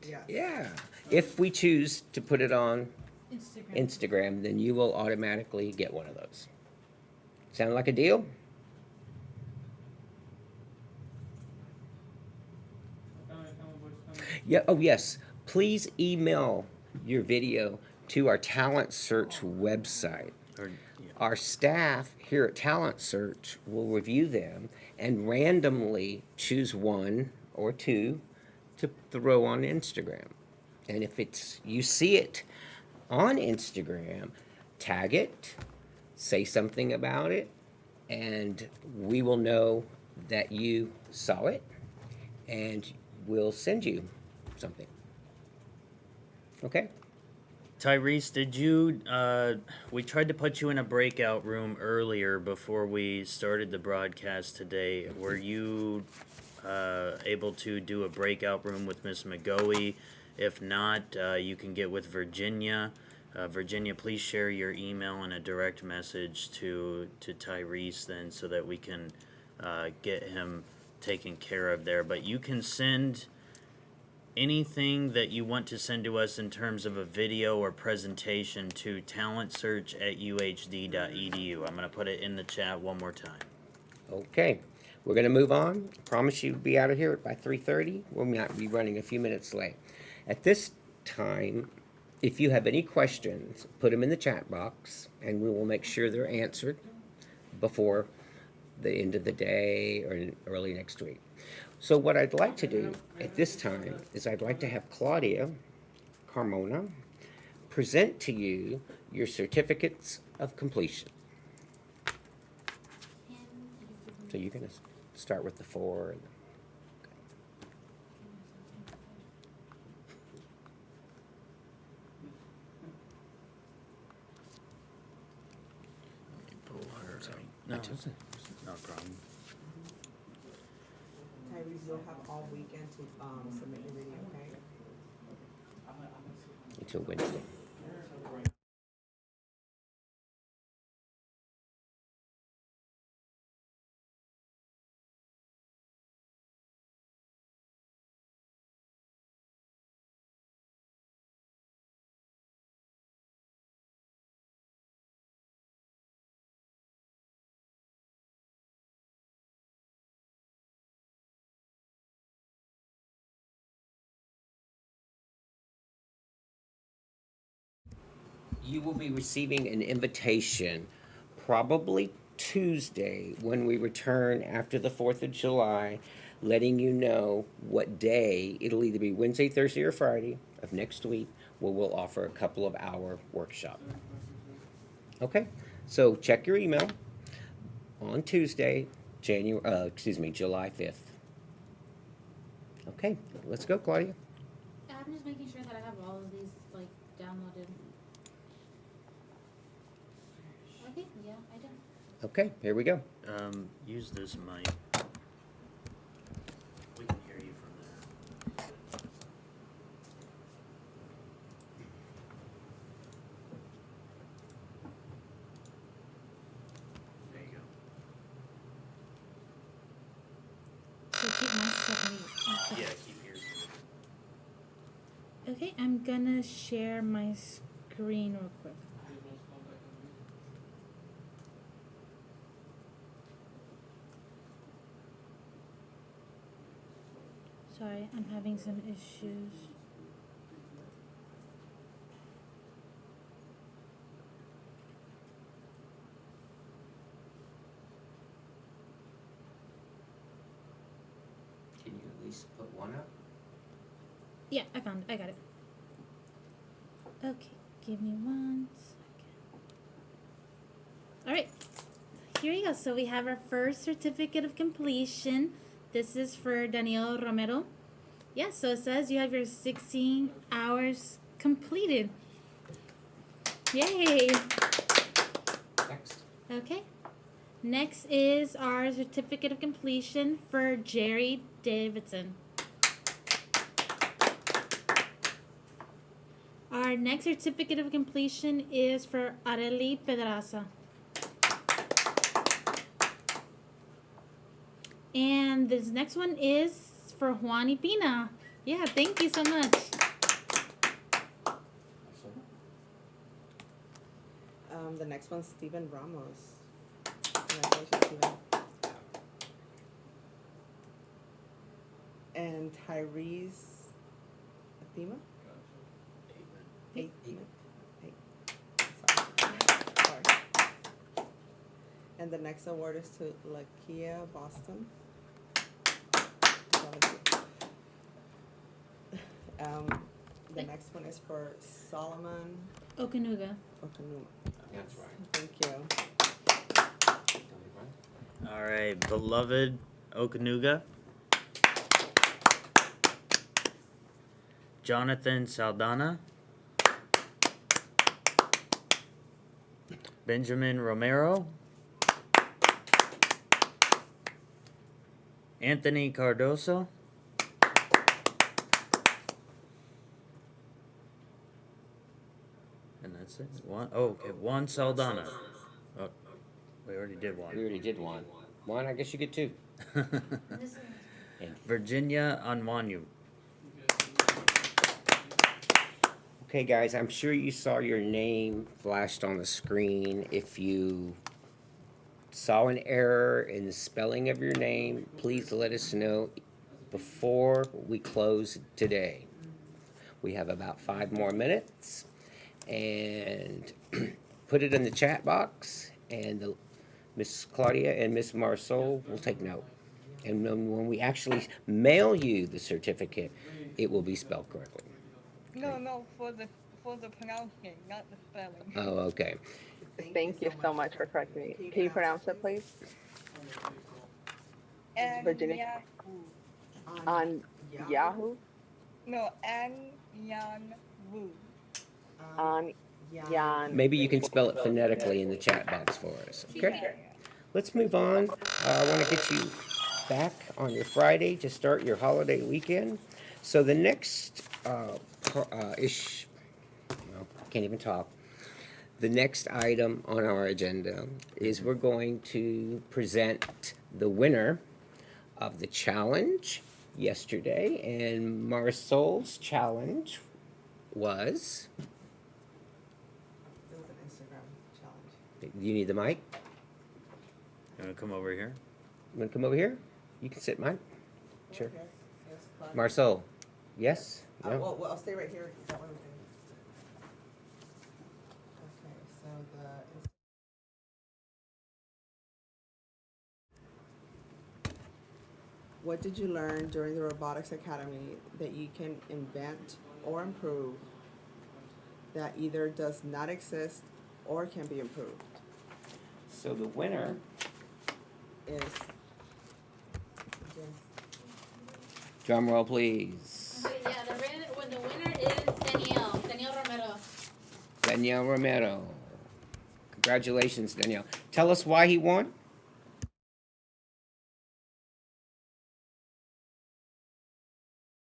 Yeah. yeah. If we choose to put it on Instagram. Instagram, then you will automatically get one of those. Sound like a deal? Yeah. Oh, yes. Please email your video to our Talent Search website. Or, Our staff here at Talent Search will review them and randomly choose one or two to throw on Instagram. And if you see it on Instagram, tag it, say something about it, and we will know that you saw it, and we'll send you something. Okay? Tyrese, did you? We tried to put you in a breakout room earlier before we started the broadcast today. Were you able to do a breakout room with Miss McGoey. If not, you can get with Virginia. Virginia, please share your email and a direct message to Tyrese then, so that we can get him taken care of there. But you can send anything that you want to send to us in terms of a video or presentation to talentsearch@uhd.edu. I'm going to put it in the chat one more time. Okay, we're gonna move on. Promise you to be out of here by 3:30. We might be running a few minutes late. At this time, if you have any questions, put them in the chat box, and we will make sure they're answered before the end of the day or early next week. So what I'd like to do at this time is I'd like to have Claudia Carmona present to you your certificates of completion. So you're going to start with the 4. And Pull her. Sorry. No, I took it. no problem. Tyrese, you'll have all weekend to submit your video, okay? Until Wednesday. You will be receiving an invitation probably Tuesday when we return after the 4th of July, letting you know what day. It'll either be Wednesday, Thursday, or Friday of next week, where we'll offer a couple of hour workshop. Okay, so check your email on Tuesday, July 5th. Okay, let's go, Claudia. I'm just making sure that I have all of these like downloaded. Okay, yeah, I do. Okay, here we go. Use this mic. We can hear you from there. There you go. So keep my separate. Okay. Yeah, keep yours. Okay, I'm gonna share my screen real quick. Sorry, I'm having some issues. Can you at least put one up? Yeah, I found it. I got it. Okay, give me 1 second. All right, here we go. So we have our first certificate of completion. This is for Daniel Romero. Yeah, so it says you have your 16 hours completed. Yay! Next. Okay. Next is our certificate of completion for Jerry Davidson. Our next certificate of completion is for Areli Pedraza. And this next one is for Juan Pina. Yeah, thank you so much. The next one's Steven Ramos. Congratulations, Steven. And Tyrese Athema? Sorry. And the next award is to Lakia Boston. The next one is for Solomon Okanuga. Okanuma. That's right. Thank you. All right, beloved Okanuga. Jonathan Saldana. Benjamin Romero. Anthony Cardoso. And that's it. Juan. Oh, okay. Juan Saldana. Oh, we already did We one. already did one. One, I guess you get two. And Virginia Anwanu. okay, guys, I'm sure you saw your name flashed on the screen. If you saw an error in the spelling of your name, please let us know before we close today. We have about 5 more minutes, and put it in the chat box, and Miss Claudia and Miss Marsol will take note. And when we actually mail you the certificate, it will be spelled correctly. No, for the pronouncing, not the spelling. Oh, okay. Thank you so much for correcting me. Can you pronounce it, please? And Virginia? On Yahoo? No, An Yan Wu. On Yan. Maybe you can spell it phonetically in the chat box for us. Okay? Yeah. Let's move on. I want to get you back on your Friday to start your holiday weekend. So the next well, I can't even talk. The next item on our agenda is we're going to present the winner of the challenge yesterday, and Marsol's challenge was. It was an Instagram challenge. You need the mic? You wanna come over here? You want to come over here? You can sit, Mike. Sure. Okay. Yes, Claudia. Marsol, yes? No? Well, I'll stay right here. That way we can. Okay, so what did you learn during the Robotics Academy that you can invent or improve that either does not exist or can be improved? So the winner Is drum roll, please. Okay, yeah, the winner is Danielle Romero. Danielle Romero. Congratulations, Danielle. Tell us why he won.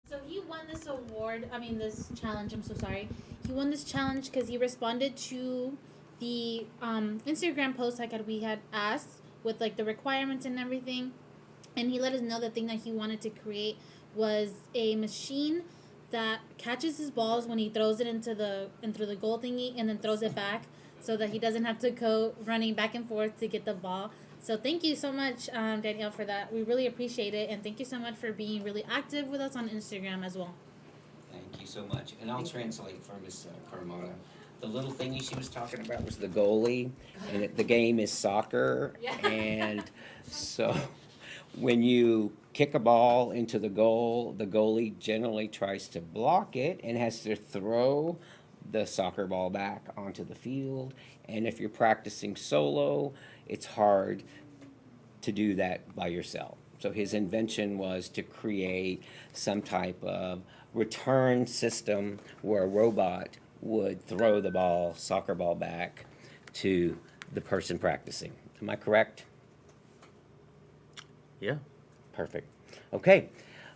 So he won this award, this challenge, I'm so sorry. He won this challenge because he responded to the Instagram post like we had asked with like the requirements and everything. And he let us know the thing that he wanted to create was a machine that catches his balls when he throws it into the goal thingy and then throws it back so that he doesn't have to go running back and forth to get the ball. So thank you so much, Danielle, for that. We really appreciate it, and thank you so much for being really active with us on Instagram as well. Thank you so much. And I'll translate for Miss Carmona. The little thingy she was talking about was the goalie, and the game is soccer. Yeah. And so when you kick a ball into the goal, the goalie generally tries to block it and has to throw the soccer ball back onto the field. And if you're practicing solo, it's hard to do that by yourself. So his invention was to create some type of return system where a robot would throw the ball, soccer ball, back to the person practicing. Am I correct? Yeah. Perfect. Okay,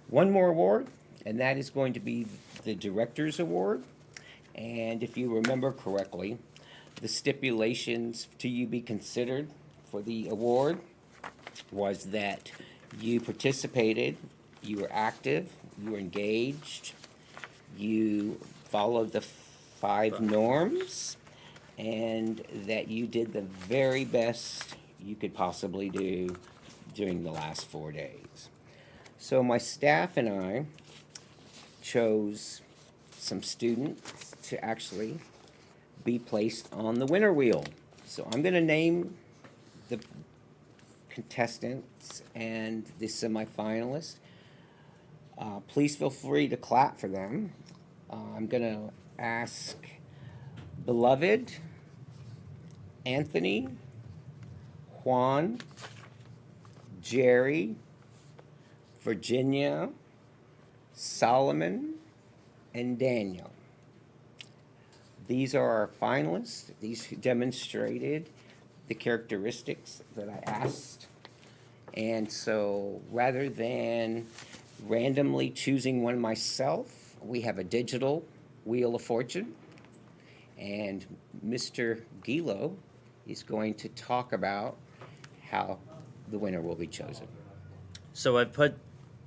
one more award, and that is going to be the Director's Award. And if you remember correctly, the stipulations to you be considered for the award was that you participated, you were active, you were engaged, you followed the 5 norms, and that you did the very best you could possibly do during the last 4 days. So my staff and I chose some students to actually be placed on the winner wheel. So I'm going to name the contestants and the semifinalists. Please feel free to clap for them. I'm going to ask Beloved, Anthony, Juan, Jerry, Virginia, Solomon, and Daniel. These are our finalists. These demonstrated the characteristics that I asked And so rather than randomly choosing one myself, we have a digital Wheel of Fortune. And Mr. Gilo is going to talk about how the winner will be chosen. So I've put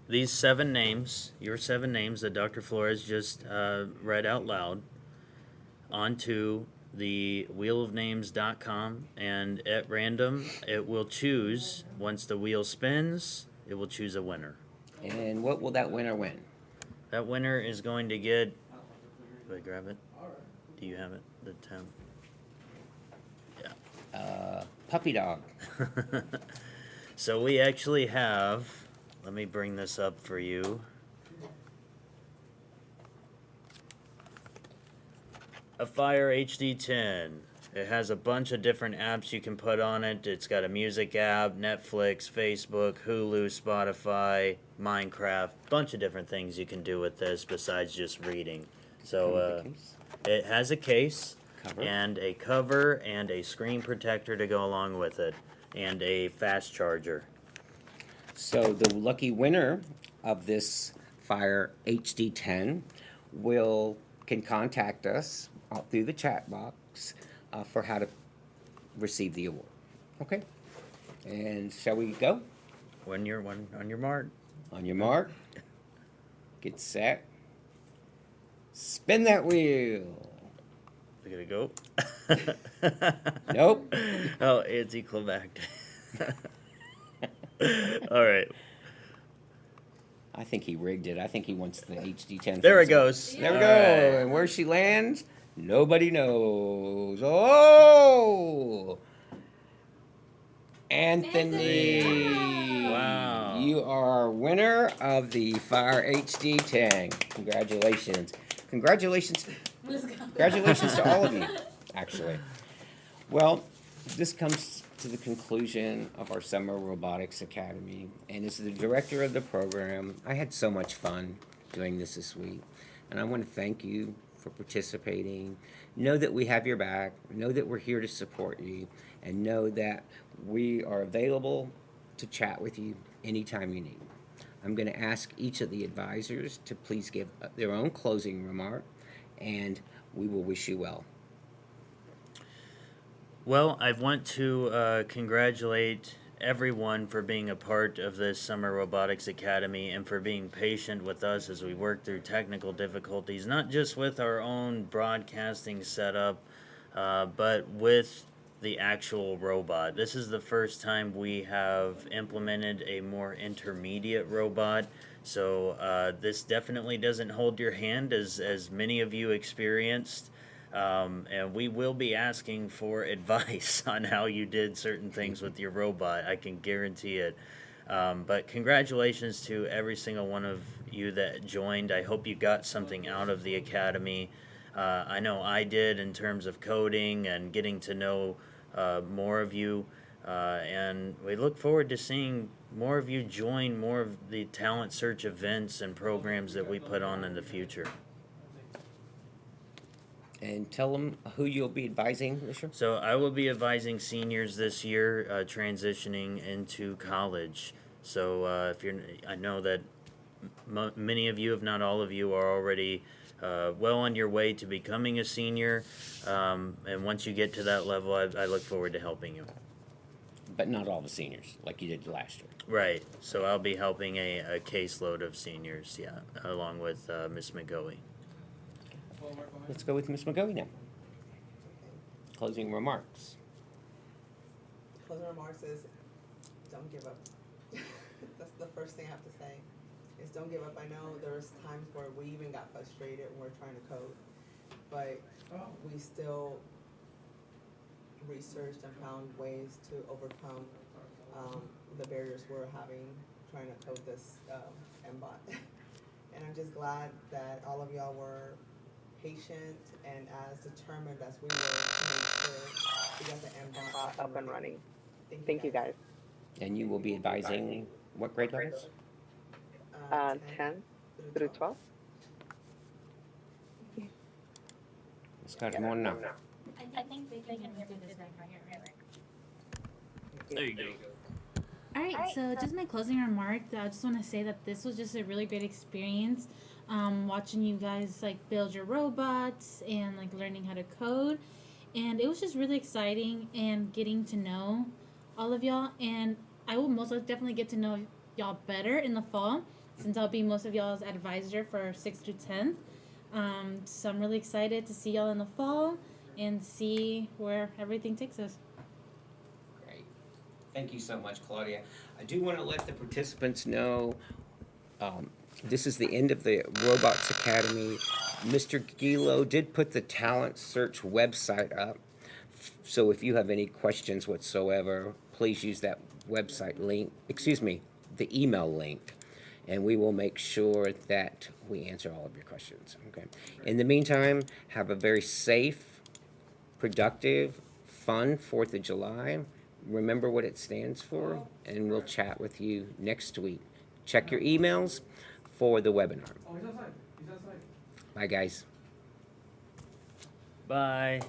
these 7 names, your 7 names that Dr. Flores just read out loud, onto the wheelofnames.com, and at random it will choose, once the wheel spins, it will choose a winner. And what will that winner win? That winner is going to get, do I grab it? Do you have it? The 10? Yeah. Puppy dog. So we actually have, let me bring this up for you. A Fire HD10. It has a bunch of different apps you can put on it. It's got a music app, Netflix, Facebook, Hulu, Spotify, Minecraft, bunch of different things you can do with this besides just reading. So it has a case and a cover and a screen protector to go along with it, and a fast charger. So the lucky winner of this Fire HD10 can contact us through the chat box for how to receive the award. Okay? And shall we go? On your mark. On your mark. Get set. Spin that wheel. Look at it go. Nope. Oh, anticlimactic. All right. I think he rigged it. I think he wants the HD10. There it goes. There we All go. right. And where she lands, nobody knows. Oh! Anthony. Wow. You are our winner of the Fire HD10. Congratulations. Congratulations. Congratulations to all of you, actually. Well, this comes to the conclusion of our Summer Robotics Academy. And as the director of the program, I had so much fun doing this week. And I want to thank you for participating. Know that we have your back. Know that we're here to support you. And know that we are available to chat with you anytime you need. I'm going to ask each of the advisors to please give their own closing remark, and we will wish you well. Well, I want to congratulate everyone for being a part of this Summer Robotics Academy and for being patient with us as we work through technical difficulties, not just with our own broadcasting setup, but with the actual robot. This is the first time we have implemented a more intermediate robot, so this definitely doesn't hold your hand, as many of you experienced. And we will be asking for advice on how you did certain things with your robot. I can guarantee it. But congratulations to every single one of you that joined. I hope you got something out of the Academy. I know I did, in terms of coding and getting to know more of you. And we look forward to seeing more of you join more of the talent search events and programs that we put on in the future. And tell them who you'll be advising this year. So I will be advising seniors this year transitioning into college. So if you're, I know that many of you, if not all of you, are already well on your way to becoming a senior. And once you get to that level, I look forward to helping you. But not all the seniors, like you did last year. Right. So I'll be helping a caseload of seniors, yeah, along with Miss McGoey. Let's go with Ms. McGoey now. Closing remarks. Closing remarks is don't give up. That's the first thing I have to say. Is don't give up. I know there's times where we even got frustrated when we're trying to code, but we still researched and found ways to overcome the barriers we're having trying to code this MBOT. And I'm just glad that all of y'all were patient and as determined as we were to make sure we got the MBOT Up and running. Thank you guys. And you will be advising what grade levels? 10 through 12. Let's go to more now. I think they can do this right here, right? There you go. All right, so just my closing remark. I just want to say that this was just a really great experience. Watching you guys like build your robots and like learning how to code, and it was just really exciting and getting to know all of y'all. And I will most definitely get to know y'all better in the fall, since I'll be most of y'all's advisor for 6th to 10th. So I'm really excited to see y'all in the fall and see where everything takes us. Great. Thank you so much, Claudia. I do want to let the participants know this is the end of the Robots Academy. Mr. Gilo did put the talent search website up. So if you have any questions whatsoever, please use that website link, excuse me, the email link, and we will make sure that we answer all of your questions. Okay. In the meantime, have a very safe, productive, fun 4th of July. Remember what it stands for, and we'll chat with you next week. Check your emails for the webinar. Oh, he's outside. He's outside. Bye, guys. Bye.